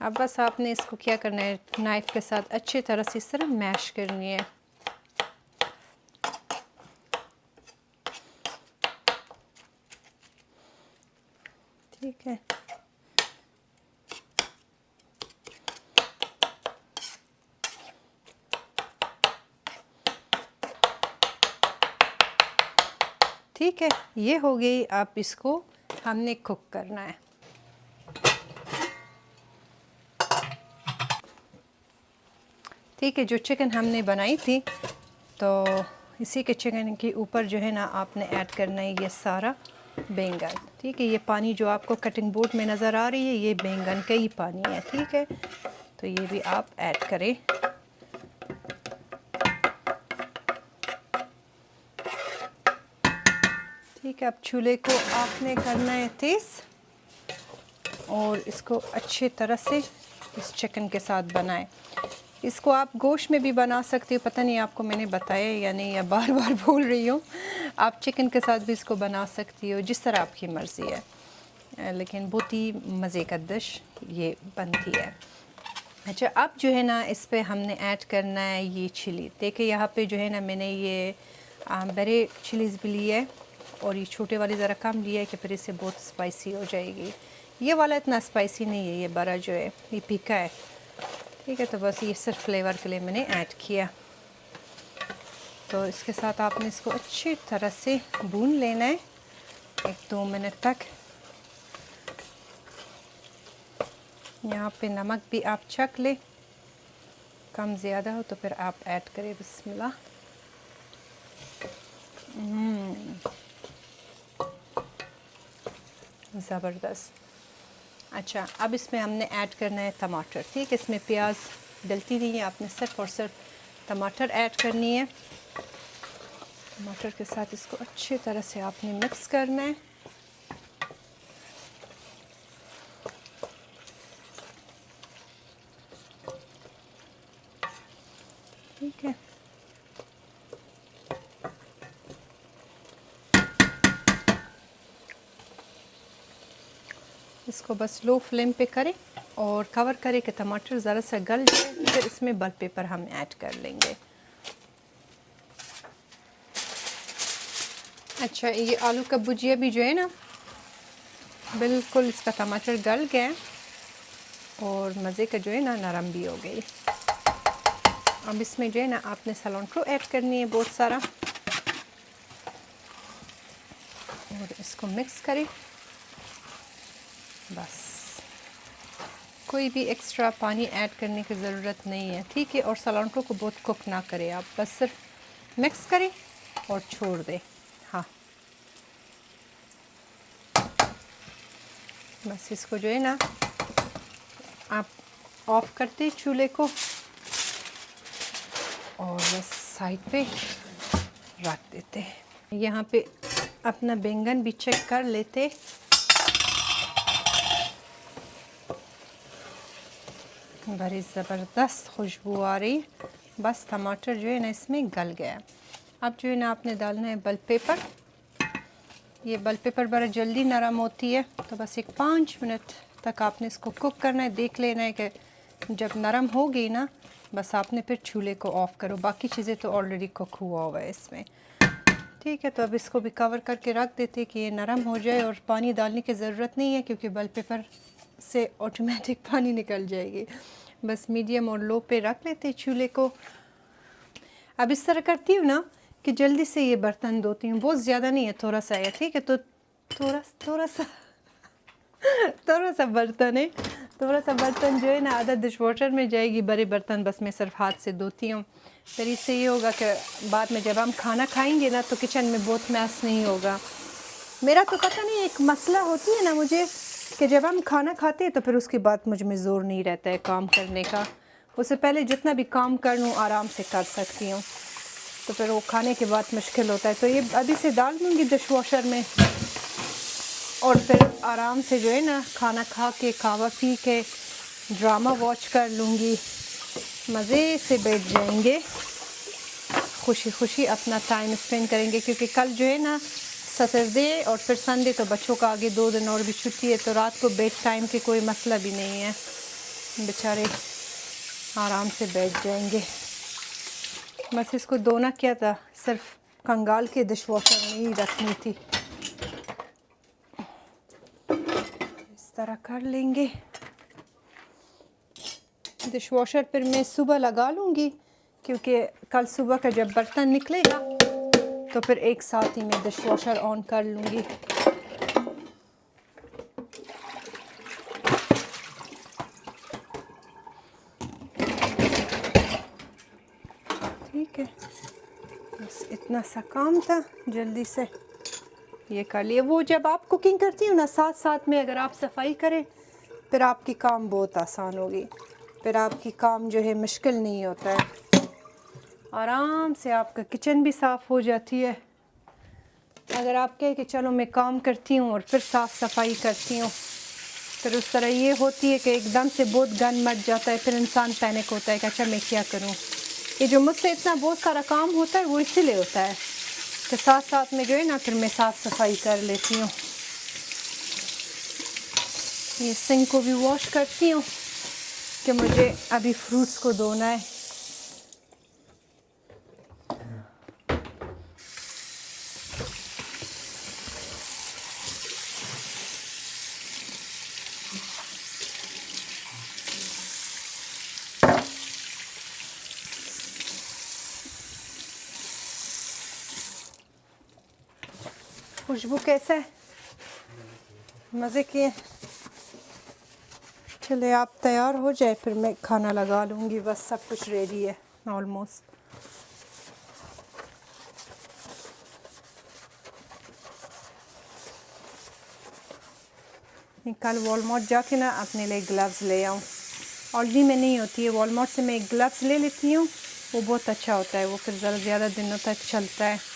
[SPEAKER 1] अब बस आपने इसको क्या करना है, नाइफ़ के साथ अच्छी तरह से इस तरह मैश करनी है। ठीक है, ठीक है, ये हो गई। अब इसको हमने कुक करना है। ठीक है, जो चिकन हमने बनाई थी, तो इसी के चिकन के ऊपर जो है ना आपने ऐड करना है ये सारा बैंगन। ठीक है, ये पानी जो आपको कटिंग बोर्ड में नज़र आ रही है, ये बैंगन का ही पानी है। ठीक है, तो ये भी आप ऐड करें। ठीक है, अब चूल्हे को आपने करना है तेज़, और इसको अच्छी तरह से इस चिकन के साथ बनाएं। इसको आप गोश्त में भी बना सकते हो, पता नहीं आपको मैंने बताया या नहीं, या बार बार बोल रही हूँ। आप चिकन के साथ भी इसको बना सकती हो, जिस तरह आपकी मर्ज़ी है, लेकिन बहुत ही मज़े का डिश ये बनती है। अच्छा, अब जो है ना इस पे हमने ऐड करना है ये चिली। देखिए यहाँ पे जो है ना मैंने ये बड़े चिलीज़ भी लिए है और ये छोटे वाली ज़रा कम लिया है कि फिर इससे बहुत स्पाइसी हो जाएगी। ये वाला इतना स्पाइसी नहीं है, ये बड़ा जो है ये फीका है। ठीक है, तो बस ये सिर्फ फ्लेवर के लिए मैंने ऐड किया। तो इसके साथ आपने इसको अच्छी तरह से भून लेना है 1-2 मिनट तक। यहाँ पे नमक भी आप चख ले, कम ज़्यादा हो तो फिर आप ऐड करें। बिस्मिल्लाह। ज़बरदस्त। अच्छा, अब इसमें हमने ऐड करना है टमाटर। ठीक है, इसमें प्याज डलती नहीं है, आपने सिर्फ और सिर्फ टमाटर ऐड करनी है। टमाटर के साथ इसको अच्छी तरह से आपने मिक्स करना है। ठीक है, इसको बस लो फ्लेम पे करें और कवर करें कि टमाटर ज़रा सा गल जाए, फिर इसमें बेल पेपर हम ऐड कर लेंगे। अच्छा, ये आलू का भुजिया भी जो है ना बिल्कुल इसका टमाटर गल गया और मज़े का जो है ना नरम भी हो गई। अब इसमें जो है ना आपने सलांट्रो ऐड करनी है बहुत सारा, और इसको मिक्स करें। बस कोई भी एक्स्ट्रा पानी ऐड करने की ज़रूरत नहीं है। ठीक है, और सलांट्रो को बहुत कुक ना करें आप, बस सिर्फ मिक्स करें और छोड़ दें। हाँ, बस इसको जो है ना आप ऑफ करते चूल्हे को और बस साइड पे रख देते हैं। यहाँ पे अपना बैंगन भी चेक कर लेते। बड़ी ज़बरदस्त खुशबू आ रही। बस टमाटर जो है ना इसमें गल गया। अब जो है ना आपने डालना है बेल पेपर। ये बेल पेपर बड़ा जल्दी नरम होती है, तो बस एक 5 मिनट तक आपने इसको कुक करना है। देख लेना है कि जब नरम हो गई ना, बस आपने फिर चूल्हे को ऑफ़ करो। बाकी चीज़ें तो ऑलरेडी कुक हुआ हुआ है इसमें। ठीक है, तो अब इसको भी कवर करके रख देते कि ये नरम हो जाए, और पानी डालने की ज़रूरत नहीं है क्योंकि बेल पेपर से ऑटोमेटिक पानी निकल जाएगी। बस मीडियम और लो पे रख लेते चूल्हे को। अब इस तरह करती हूँ ना कि जल्दी से ये बर्तन धोती हूँ, बहुत ज़्यादा नहीं है, थोड़ा सा है। ठीक है, तो थोड़ा सा बर्तन है, थोड़ा सा बर्तन जो है ना आधा डिश वाटर में जाएगी, बड़े बर्तन बस मैं सिर्फ हाथ से धोती हूँ। फिर इससे ये होगा कि बाद में जब हम खाना खाएंगे ना तो किचन में बहुत मैस नहीं होगा। मेरा तो पता नहीं एक मसला होती है ना मुझे कि जब हम खाना खाते हैं तो फिर उसके बाद मुझ में ज़ोर नहीं रहता है काम करने का। उससे पहले जितना भी काम कर लूँ आराम से कर सकती हूँ, तो फिर वो खाने के बाद मुश्किल होता है। तो ये अभी से डाल दूँगी डिश वॉशर में और फिर आराम से जो है ना खाना खा के खावा पी के ड्रामा वॉच कर लूँगी, मज़े से बैठ जाएंगे, खुशी खुशी अपना टाइम स्पेंड करेंगे। क्योंकि कल जो है ना सैटरडे और फिर संडे तो बच्चों का आगे 2 दिन और भी छुट्टी है, तो रात को बेड टाइम के कोई मसला भी नहीं है, बेचारे आराम से बैठ जाएंगे। बस इसको धोना क्या था, सिर्फ कंगाल के डिश वॉशर में ही रखनी थी। इस तरह कर लेंगे। डिश वॉशर फिर मैं सुबह लगा लूँगी क्योंकि कल सुबह का जब बर्तन निकलेगा तो फिर एक साथ ही मैं डिश वॉशर ऑन कर लूँगी। ठीक है, बस इतना सा काम था, जल्दी से ये कर लिए। वो जब आप कुकिंग करती हो ना साथ साथ में अगर आप सफाई करें फिर आपकी काम बहुत आसान होगी, फिर आपकी काम जो है मुश्किल नहीं होता है, आराम से आपका किचन भी साफ़ हो जाती है। अगर आप कहें कि चलो मैं काम करती हूँ और फिर साफ़ सफाई करती हूँ फिर उस तरह ये होती है कि एकदम से बहुत गन मच जाता है, फिर इंसान पैनिक होता है कि अच्छा मैं क्या करूं। ये जो मुझसे इतना बहुत सारा काम होता है वो इसीलिए होता है कि साथ साथ में जो है ना फिर मैं साफ़ सफाई कर लेती हूँ। ये सिंक को भी वॉश करती हूँ कि मुझे अभी फ्रूट्स को धोना है। खुशबू कैसा है? मज़े की है। चले आप तैयार हो जाए फिर मैं खाना लगा लूँगी। बस सब कुछ रेडी है ऑलमोस्ट। कल वॉलमार्ट जाके ना अपने लिए ग्लव्स ले आऊँ। ऑलरेडी में नहीं होती है, वॉलमार्ट से मैं एक ग्लव्स ले लेती हूँ, वो बहुत अच्छा होता है, वो फिर ज़्यादा दिनों तक चलता है।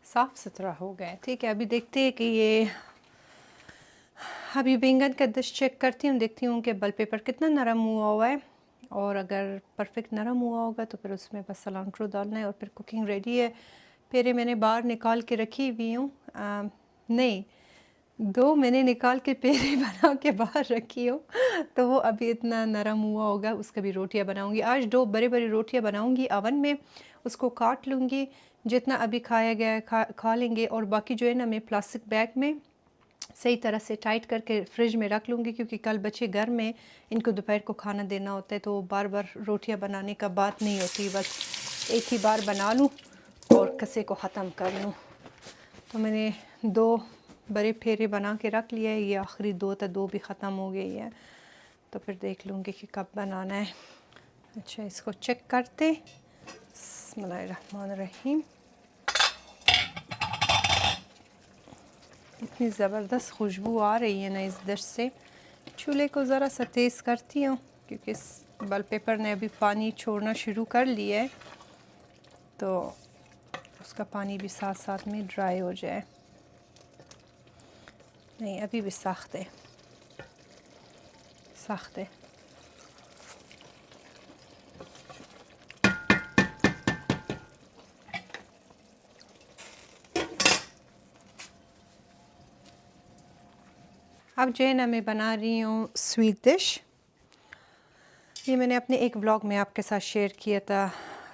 [SPEAKER 1] साफ़ सुथरा हो गया। ठीक है, अभी देखते हैं कि ये अभी बैंगन का डिश चेक करती हूँ, देखती हूँ कि बल पेपर कितना नरम हुआ है, और अगर परफेक्ट नरम हुआ होगा तो फिर उसमें बस सलांट्रो डालना है और फिर कुकिंग रेडी है। पेरे मैंने बाहर निकाल के रखी हुई हूँ, नहीं 2 मैंने निकाल के पेरे बना के बाहर रखी हूँ, तो वो अभी इतना नरम हुआ होगा, उसका भी रोटियां बनाऊंगी। आज 2 बड़ी रोटियां बनाऊंगी ओवन में, उसको काट लूँगी, जितना अभी खाया गया है खा लेंगे, और बाकी जो है ना मैं प्लास्टिक बैग में सही तरह से टाइट करके फ्रिज में रख लूँगी, क्योंकि कल बच्चे घर में, इनको दोपहर को खाना देना होता है, तो बार बार रोटियां बनाने का बात नहीं होती, बस एक ही बार बना लूँ और कसे को ख़त्म कर लूँ। तो मैंने 2 बड़े फेरे बना के रख लिया है, ये आखिरी 2 था, 2 भी ख़त्म हो गई है, तो फिर देख लूँगी कि कब बनाना है। अच्छा, इसको चेक करते। बिस्मिल्लाहिर्रहमानिर्रहीम। इतनी ज़बरदस्त खुशबू आ रही है ना इस डिश से। चूल्हे को ज़रा सा तेज़ करती हूँ, क्योंकि इस बल पेपर ने अभी पानी छोड़ना शुरू कर लिया है, तो उसका पानी भी साथ साथ में ड्राई हो जाए। नहीं, अभी भी सख्त है, सख्त है। अब जो है ना मैं बना रही हूँ स्वीट डिश। ये मैंने अपने एक व्लॉग में आपके साथ शेयर किया था,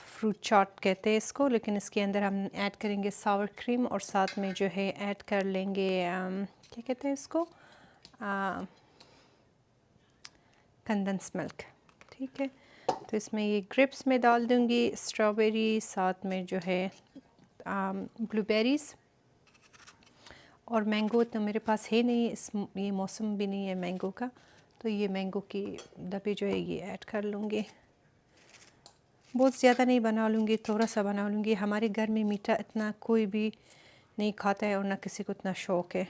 [SPEAKER 1] फ्रूट चाट कहते हैं इसको, लेकिन इसके अंदर हम ऐड करेंगे सावर क्रीम, और साथ में जो है ऐड कर लेंगे क्या कहते हैं इसको, कंडेंस मिल्क। ठीक है, तो इसमें ये ग्रेप्स में डाल दूँगी, स्ट्रॉबेरी, साथ में जो है ब्लूबेरीज़, और मैंगो तो मेरे पास है नहीं, ये मौसम भी नहीं है मैंगो का, तो ये मैंगो की डब्बे जो है ये ऐड कर लूँगी। बहुत ज़्यादा नहीं बना लूँगी, थोड़ा सा बना लूँगी। हमारे घर में मीठा इतना कोई भी नहीं खाता है, और ना किसी को इतना शौक़ है।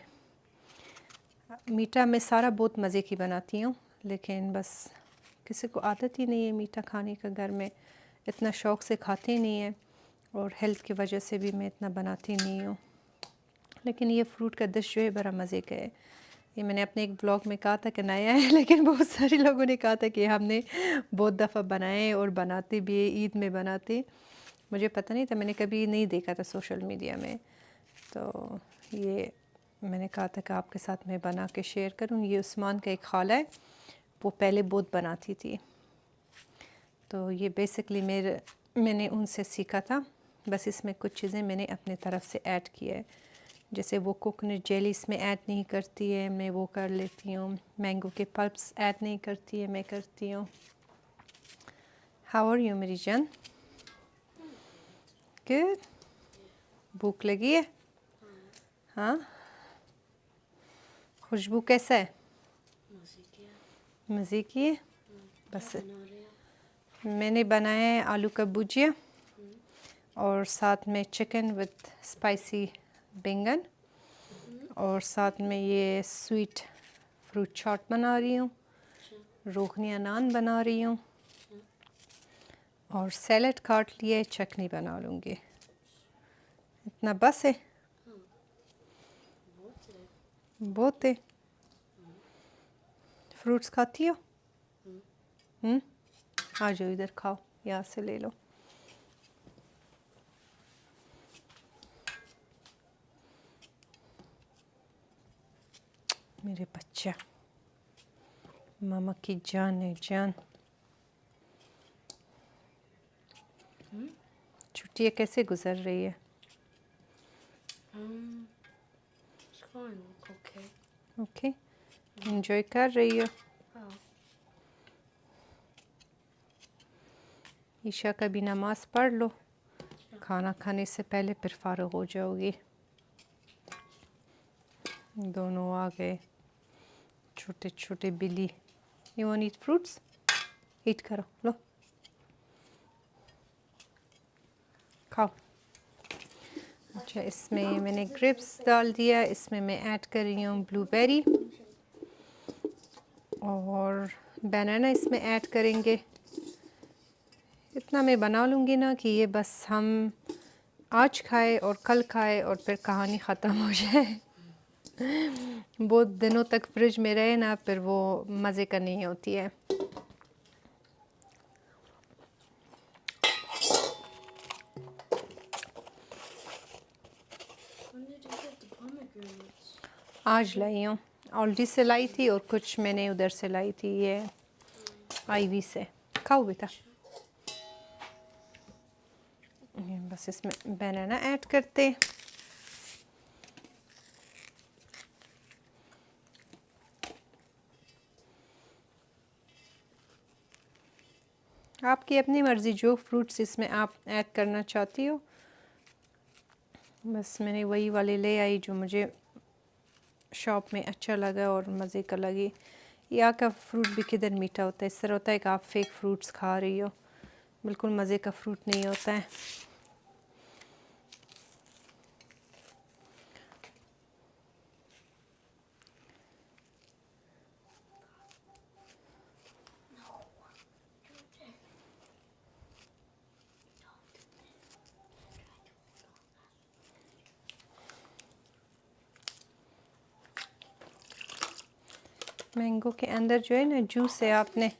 [SPEAKER 1] मीठा मैं सारा बहुत मज़े की बनाती हूँ, लेकिन बस किसी को आदत ही नहीं है मीठा खाने का, घर में इतना शौक़ से खाते नहीं है, और हेल्थ की वजह से भी मैं इतना बनाती नहीं हूँ। लेकिन ये फ्रूट का डिश जो है बड़ा मज़े का है। ये मैंने अपने एक ब्लॉग में कहा था कि नया है, लेकिन बहुत सारे लोगों ने कहा था कि हमने बहुत दफ़ा बनाए और बनाते भी, ईद में बनाते। मुझे पता नहीं था, मैंने कभी नहीं देखा था सोशल मीडिया में, तो ये मैंने कहा था कि आपके साथ मैं बना के शेयर करूँ। ये उस्मान का एक खाला है, वो पहले बहुत बनाती थी। तो ये बेसिकली मैंने उनसे सीखा था। बस इसमें कुछ चीज़ें मैंने अपने तरफ से ऐड की है, जैसे वो कोकोनट जेली इसमें ऐड नहीं करती है, मैं वो कर लेती हूँ। मैंगो के पल्प्स ऐड नहीं करती है, मैं करती हूँ। हाउ आर यू मेरी जान? गुड। भूख लगी है? हाँ। खुशबू कैसा है? मज़े की है। बस मैंने बनाया है आलू का भुजिया और साथ में चिकन विद स्पाइसी बैंगन, और साथ में ये स्वीट फ्रूट चाट बना रही हूँ, रोगनिया नान बना रही हूँ, और सैलड काट लिए, चटनी बना लूँगी। इतना बस है? बहुत है। फ्रूट्स खाती हो? आ जाओ इधर, खाओ, यहाँ से ले लो। मेरे बच्चा, मामा की जान है जान। छुट्टियाँ कैसे गुजर रही है?
[SPEAKER 2] It's going okay.
[SPEAKER 1] Okay, enjoy कर रही हो?
[SPEAKER 2] हाँ।
[SPEAKER 1] ईशा का भी नमाज पढ़ लो, खाना खाने से पहले फिर फारग हो जाओगी। दोनों आ गए, छोटे छोटे बिल्ली। You want eat fruits? Eat करो, लो खाओ। अच्छा, इसमें मैंने ग्रेप्स डाल दिया, इसमें मैं ऐड कर रही हूँ ब्लूबेरी और बनाना इसमें ऐड करेंगे। इतना मैं बना लूँगी ना कि ये बस हम आज खाए और कल खाए और फिर कहानी ख़त्म हो जाए। बहुत दिनों तक फ्रिज में रहे ना, फिर वो मज़े का नहीं होती है।
[SPEAKER 2] When did you get the pomegranates?
[SPEAKER 1] आज लाई हूँ, ऑलरेडी से लाई थी और कुछ मैंने उधर से लाई थी, ये आईवी से। खाओ बेटा। बस इसमें बनाना ऐड करते। आपकी अपनी मर्ज़ी, जो फ्रूट्स इसमें आप ऐड करना चाहती हो। बस मैंने वही वाले ले आई जो मुझे शॉप में अच्छा लगा और मज़े का लगी। यहाँ का फ्रूट भी किधर मीठा होता है, इस तरह होता है कि आप फेक फ्रूट्स खा रही हो, बिल्कुल मज़े का फ्रूट नहीं होता है। मैंगो के अंदर जो है ना जूस है, आपने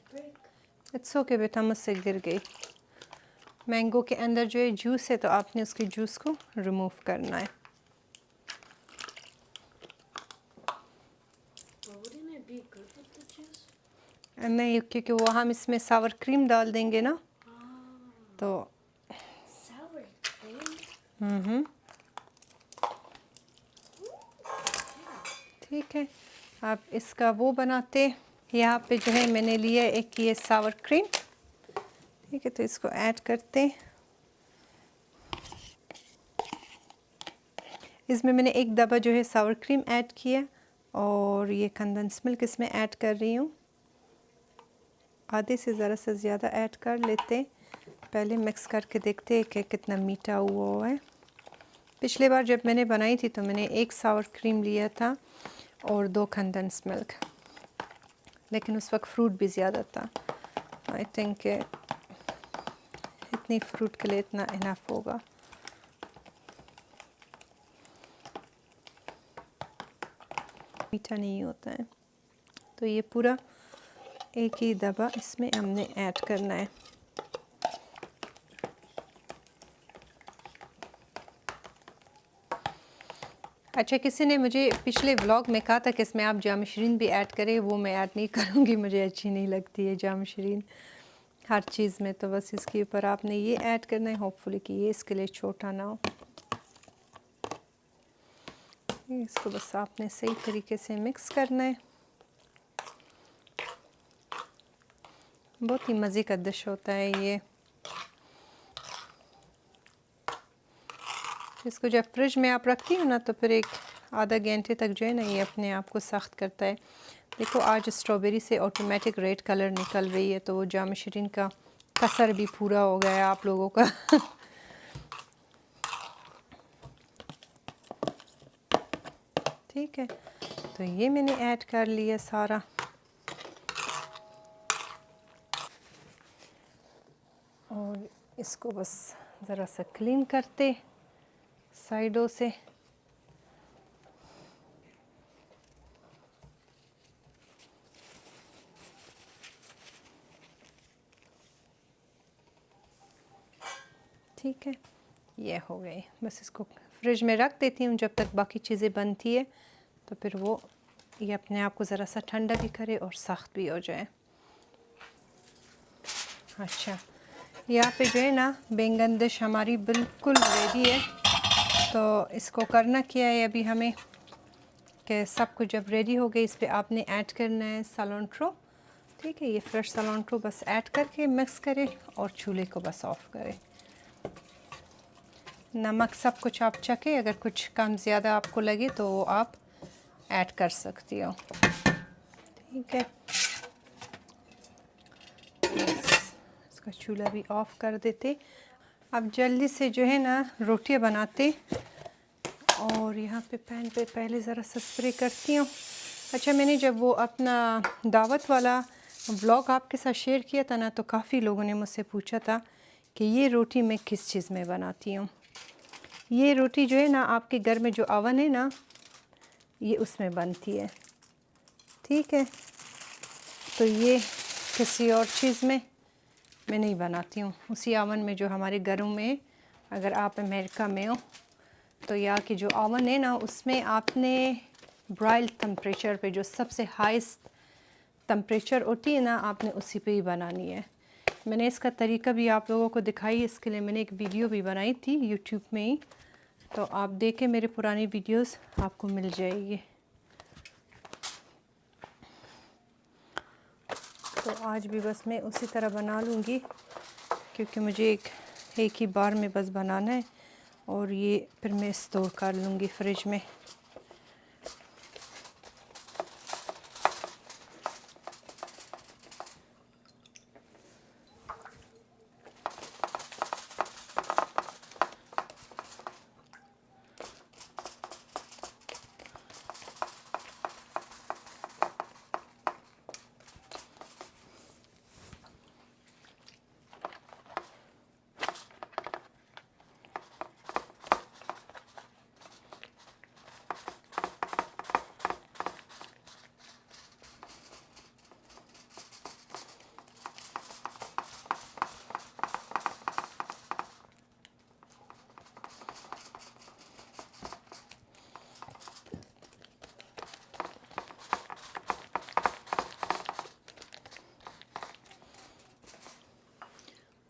[SPEAKER 1] इट्स ओके बेटा, मुझसे गिर गई। मैंगो के अंदर जो है जूस है, तो आपने उसके जूस को रिमूव करना है।
[SPEAKER 2] Well, wouldn't it be good with the juice?
[SPEAKER 1] नहीं, क्योंकि वो हम इसमें सावर क्रीम डाल देंगे ना, तो
[SPEAKER 2] Sour cream?
[SPEAKER 1] ठीक है। आप इसका वो बनाते, यहाँ पे जो है मैंने लिया एक ये सावर क्रीम, ठीक है, तो इसको ऐड करते। इसमें मैंने एक दबा जो है सावर क्रीम ऐड किया और ये कंडेंस मिल्क इसमें ऐड कर रही हूँ। आधे से ज़रा से ज़्यादा ऐड कर लेते, पहले मिक्स करके देखते कि कितना मीठा हुआ है। पिछले बार जब मैंने बनाई थी तो मैंने एक सावर क्रीम लिया था और 2 कंडेंस मिल्क, लेकिन उस वक्त फ्रूट भी ज़्यादा था। आई थिंक इतनी फ्रूट के लिए इतना इनफ होगा। मीठा नहीं होता है, तो ये पूरा एक ही दबा इसमें हमने ऐड करना है। अच्छा, किसी ने मुझे पिछले व्लॉग में कहा था कि इसमें आप जाम शरीन भी ऐड करें, वो मैं ऐड नहीं करूँगी, मुझे अच्छी नहीं लगती है जाम शरीन हर चीज़ में। तो बस इसके ऊपर आपने ये ऐड करना है, होपफुली कि ये इसके लिए छोटा ना हो। इसको बस आपने सही तरीके से मिक्स करना है। बहुत ही मज़े का डिश होता है ये। इसको जब फ्रिज में आप रखती हो ना तो फिर एक आधा घंटे तक जो है ना ये अपने आप को सख्त करता है। देखो आज स्ट्रॉबेरी से ऑटोमेटिक रेड कलर निकल रही है, तो वो जाम शरीन का कसर भी पूरा हो गया है आप लोगों का। ठीक है, तो ये मैंने ऐड कर लिया सारा। और इसको बस ज़रा सा क्लीन करते साइडों से। ठीक है, ये हो गई। बस इसको फ्रिज में रख देती हूँ जब तक बाकी चीज़ें बनती है, तो फिर वो ये अपने आप को ज़रा सा ठंडा भी करे और सख्त भी हो जाए। अच्छा, यहाँ पे जो है ना बैंगन डिश हमारी बिल्कुल रेडी है। तो इसको करना क्या है अभी हमें कि सब कुछ जब रेडी हो गई, इस पर आपने ऐड करना है सलांट्रो। ठीक है, ये फ्रेश सलांट्रो बस ऐड करके मिक्स करें और चूल्हे को बस ऑफ करें। नमक सब कुछ आप चखें, अगर कुछ कम ज़्यादा आपको लगे तो वो आप ऐड कर सकती हो। ठीक है, इसका चूल्हा भी ऑफ कर देते। अब जल्दी से जो है ना रोटियां बनाते, और यहाँ पे पैन पे पहले ज़रा सा स्प्रे करती हूँ। अच्छा, मैंने जब वो अपना दावत वाला व्लॉग आपके साथ शेयर किया था ना, तो काफ़ी लोगों ने मुझसे पूछा था कि ये रोटी मैं किस चीज़ में बनाती हूँ। ये रोटी जो है ना आपके घर में जो अवन है ना, ये उसमें बनती है। ठीक है, तो ये किसी और चीज़ में मैं नहीं बनाती हूँ। उसी अवन में जो हमारे घरों में, अगर आप अमेरिका में हो तो यहाँ की जो ओवन है ना, उसमें आपने ब्राइल टेम्परेचर पे, जो सबसे हाईएस्ट टेम्परेचर होती है ना, आपने उसी पे ही बनानी है। मैंने इसका तरीका भी आप लोगों को दिखाई, इसके लिए मैंने एक वीडियो भी बनाई थी यूट्यूब में ही, तो आप देखें मेरे पुरानी वीडियोस, आपको मिल जाएगी। तो आज भी बस मैं उसी तरह बना लूँगी, क्योंकि मुझे एक ही बार में बस बनाना है, और ये फिर मैं स्टोर कर लूँगी फ्रिज में।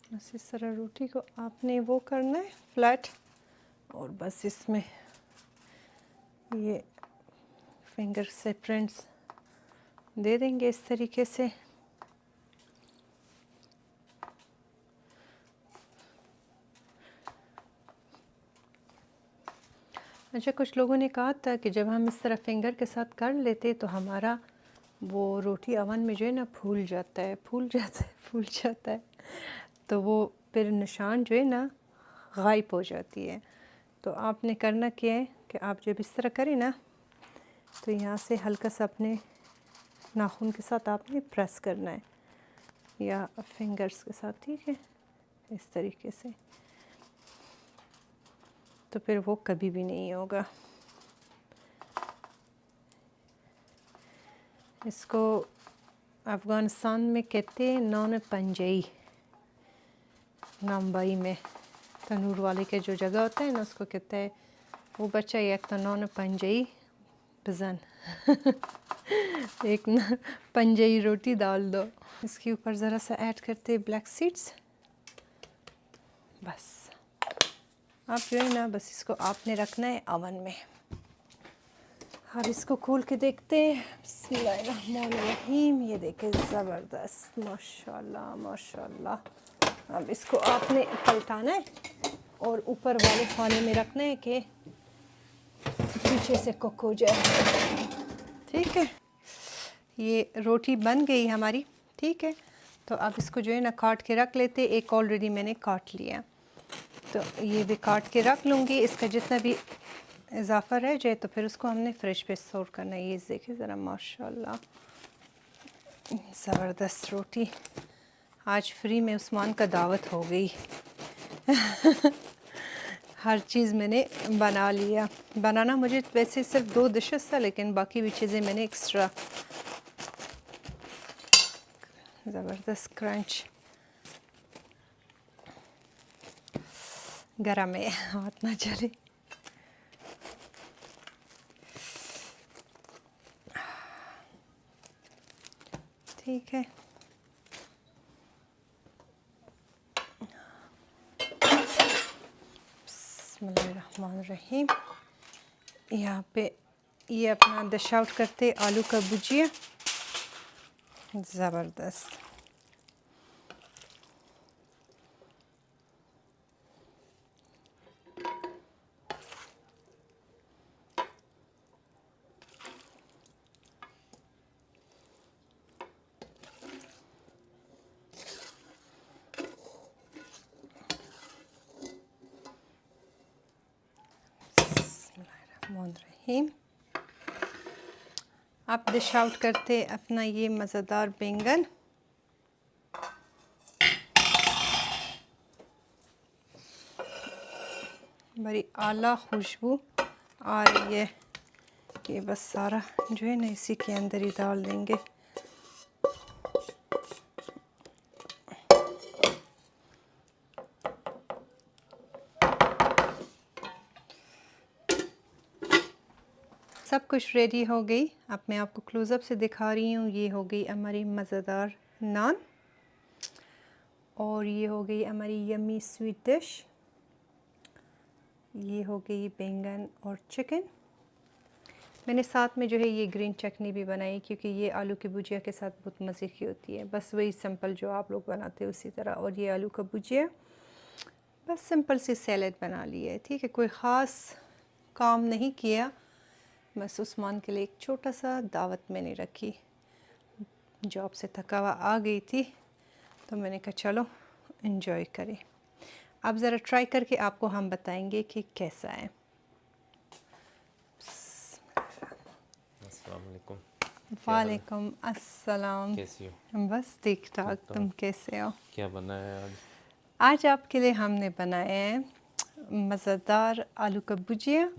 [SPEAKER 1] बस इस तरह रोटी को आपने वो करना है फ्लैट, और बस इसमें ये फिंगर से प्रिंट्स दे देंगे इस तरीके से। अच्छा, कुछ लोगों ने कहा था कि जब हम इस तरह फिंगर के साथ कर लेते तो हमारा वो रोटी अवन में जो है ना फूल जाता है, फूल जाता है, तो वो फिर निशान जो है ना गायब हो जाती है। तो आपने करना क्या है कि आप जब इस तरह करें ना, तो यहाँ से हल्का सा अपने नाखून के साथ आपने प्रेस करना है, या फिंगर्स के साथ। ठीक है, इस तरीके से, तो फिर वो कभी भी नहीं होगा। इसको अफ़गानिस्तान में कहते हैं नौन पंजई, नाम्बई में तनूर वाले के जो जगह होता है ना, उसको कहते हैं वो बच्चा एक तो नौ पंजई पजन एक ना पंजई रोटी डाल दो। इसके ऊपर ज़रा सा ऐड करते ब्लैक सीड्स। बस अब जो है ना, बस इसको आपने रखना है ओवन में। अब इसको खोल के देखते हैं। बिस्मिल्लाहिर्रहमानिर्रहीम। ये देखें, ज़बरदस्त, माशाल्लाह माशाल्लाह। अब इसको आपने पलटाना है और ऊपर वाले खाने में रखना है कि पीछे से कुक हो जाए। ठीक है, ये रोटी बन गई हमारी। ठीक है, तो अब इसको जो है ना काट के रख लेते। एक ऑलरेडी मैंने काट लिया, तो ये भी काट के रख लूँगी। इसका जितना भी इजाफा रह जाए तो फिर उसको हमने फ्रिज पे स्टोर करना है। ये देखिए ज़रा, माशाल्लाह ज़बरदस्त रोटी। आज फ्री में उस्मान का दावत हो गई। हर चीज़ मैंने बना लिया। बनाना मुझे वैसे सिर्फ 2 डिशेस था, लेकिन बाकी भी चीज़ें मैंने एक्स्ट्रा। ज़बरदस्त क्रंच। गरम है, हाथ ना चले। ठीक है, बिस्मिल्लाहिर्रहमानिर्रहीम। यहाँ पे ये अपना डिश आउट करते आलू का भुजिया। ज़बरदस्त। बिस्मिल्लाहिर्रहमानिर्रहीम। आप डिश आउट करते अपना ये मज़ेदार बैंगन। बड़ी आला खुशबू आ रही है कि बस सारा जो है ना इसी के अंदर ही डाल देंगे। सब कुछ रेडी हो गई। अब मैं आपको क्लोज़अप से दिखा रही हूँ। ये हो गई हमारी मज़ेदार नान और ये हो गई हमारी यम्मी स्वीट डिश। ये हो गई बैंगन और चिकन। मैंने साथ में जो है ये ग्रीन चटनी भी बनाई, क्योंकि ये आलू की भुजिया के साथ बहुत मज़े की होती है। बस वही सिंपल जो आप लोग बनाते हैं उसी तरह। और ये आलू का भुजिया, बस सिंपल सी सैलेड बना ली है। ठीक है, कोई ख़ास काम नहीं किया, बस उस्मान के लिए एक छोटा सा दावत मैंने रखी। जॉब से थका हुआ आ गई थी, तो मैंने कहा चलो एंजॉय करें। अब ज़रा ट्राई करके आपको हम बताएंगे कि कैसा है।
[SPEAKER 3] अस्सलाम वालेकुम।
[SPEAKER 1] वालेकुम अस्सलाम।
[SPEAKER 3] कैसी हो?
[SPEAKER 1] बस ठीक ठाक, तुम कैसे हो?
[SPEAKER 3] क्या बनाया आज?
[SPEAKER 1] आज आपके लिए हमने बनाया है मज़ेदार आलू का भुजिया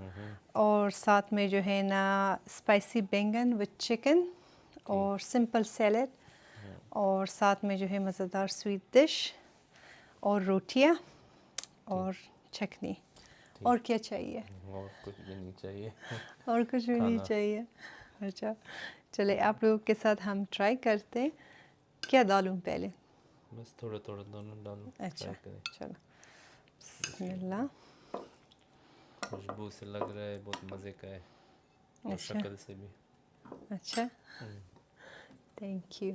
[SPEAKER 1] और साथ में जो है ना स्पाइसी बैंगन विद चिकन और सिंपल सैलेड और साथ में जो है मज़ेदार स्वीट डिश और रोटियां और चटनी। और क्या चाहिए?
[SPEAKER 3] और कुछ भी नहीं चाहिए।
[SPEAKER 1] और कुछ भी नहीं
[SPEAKER 3] खाना।
[SPEAKER 1] चाहिए। अच्छा, चले आप लोगों के साथ हम ट्राई करते हैं। क्या डालूं पहले?
[SPEAKER 3] बस थोड़ा थोड़ा दोनों डालो।
[SPEAKER 1] अच्छा
[SPEAKER 3] ट्राई करें।
[SPEAKER 1] चलो, बिस्मिल्लाह।
[SPEAKER 3] खुशबू से लग रहा है बहुत मज़े का है और
[SPEAKER 1] अच्छा
[SPEAKER 3] शक्ल से भी।
[SPEAKER 1] अच्छा, थैंक यू।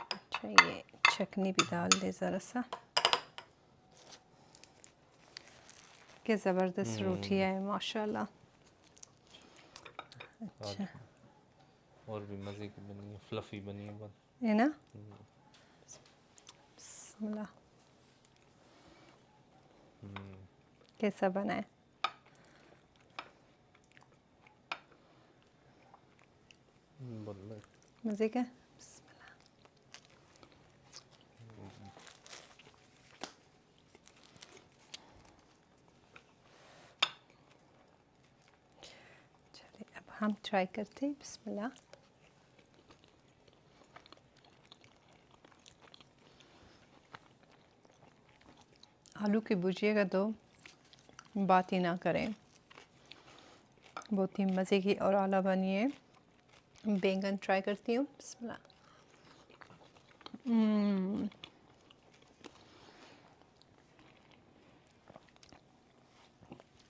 [SPEAKER 1] अच्छा, ये चटनी भी डाल दे ज़रा सा। क्या ज़बरदस्त रोटी है माशाल्लाह। अच्छा,
[SPEAKER 3] और भी मज़े की बनी है, फ्लफ़ी बनी है बहुत।
[SPEAKER 1] है ना? बिस्मिल्लाह। कैसा बना है?
[SPEAKER 3] बहुत
[SPEAKER 1] मज़े का? बिस्मिल्लाह। चलिए अब हम ट्राई करते हैं। बिस्मिल्लाह। आलू की भुजिया का तो बात ही ना करें, बहुत ही मज़े की और आला बनी है। बैंगन ट्राई करती हूँ। बिस्मिल्लाह।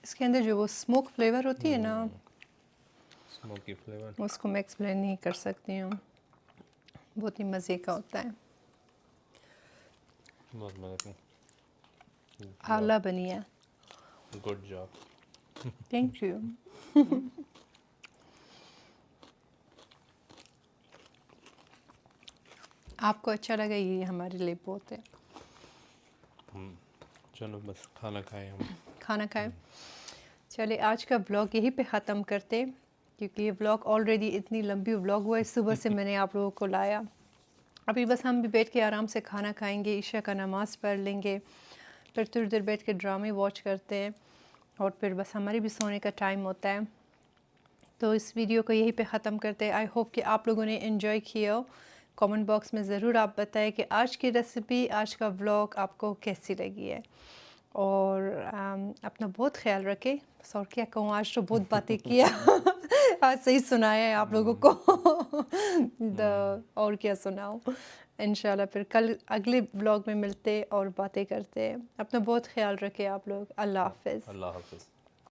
[SPEAKER 1] इसके अंदर जो वो स्मोक फ्लेवर होती है ना,
[SPEAKER 3] स्मोकी फ्लेवर।
[SPEAKER 1] उसको मैं एक्सप्लेन नहीं कर सकती हूँ, बहुत ही मज़े का होता है।
[SPEAKER 3] बहुत मज़े
[SPEAKER 1] आला बनी है।
[SPEAKER 3] का। Good job.
[SPEAKER 1] Thank you. आपको अच्छा लगा, ये हमारे लिए बहुत है।
[SPEAKER 3] चलो बस खाना खाएं हम।
[SPEAKER 1] खाना खाएं। चलिए आज का ब्लॉग यहीं पे ख़त्म करते, क्योंकि ये ब्लॉग ऑलरेडी इतनी लंबी ब्लॉग हुआ है। सुबह से मैंने आप लोगों को लाया, अभी बस हम भी बैठ के आराम से खाना खाएंगे, ईशा का नमाज़ पढ़ लेंगे, फिर थोड़ी देर बैठ के ड्रामे वॉच करते हैं और फिर बस हमारी भी सोने का टाइम होता है। तो इस वीडियो को यहीं पे ख़त्म करते हैं। आई होप कि आप लोगों ने एंजॉय किया हो। कमेंट बॉक्स में ज़रूर आप बताएं कि आज की रेसिपी, आज का व्लॉग आपको कैसी लगी है। और अपना बहुत ख्याल रखें। बस और क्या कहूँ, आज तो बहुत बातें किया। आज सही सुनाया है आप लोगों को। और क्या सुनाऊँ। इंशाल्लाह फिर कल अगले ब्लॉग में मिलते और बातें करते हैं। अपना बहुत ख्याल रखें आप लोग। अल्लाह हाफ़िज़।
[SPEAKER 3] अल्लाह हाफ़िज़।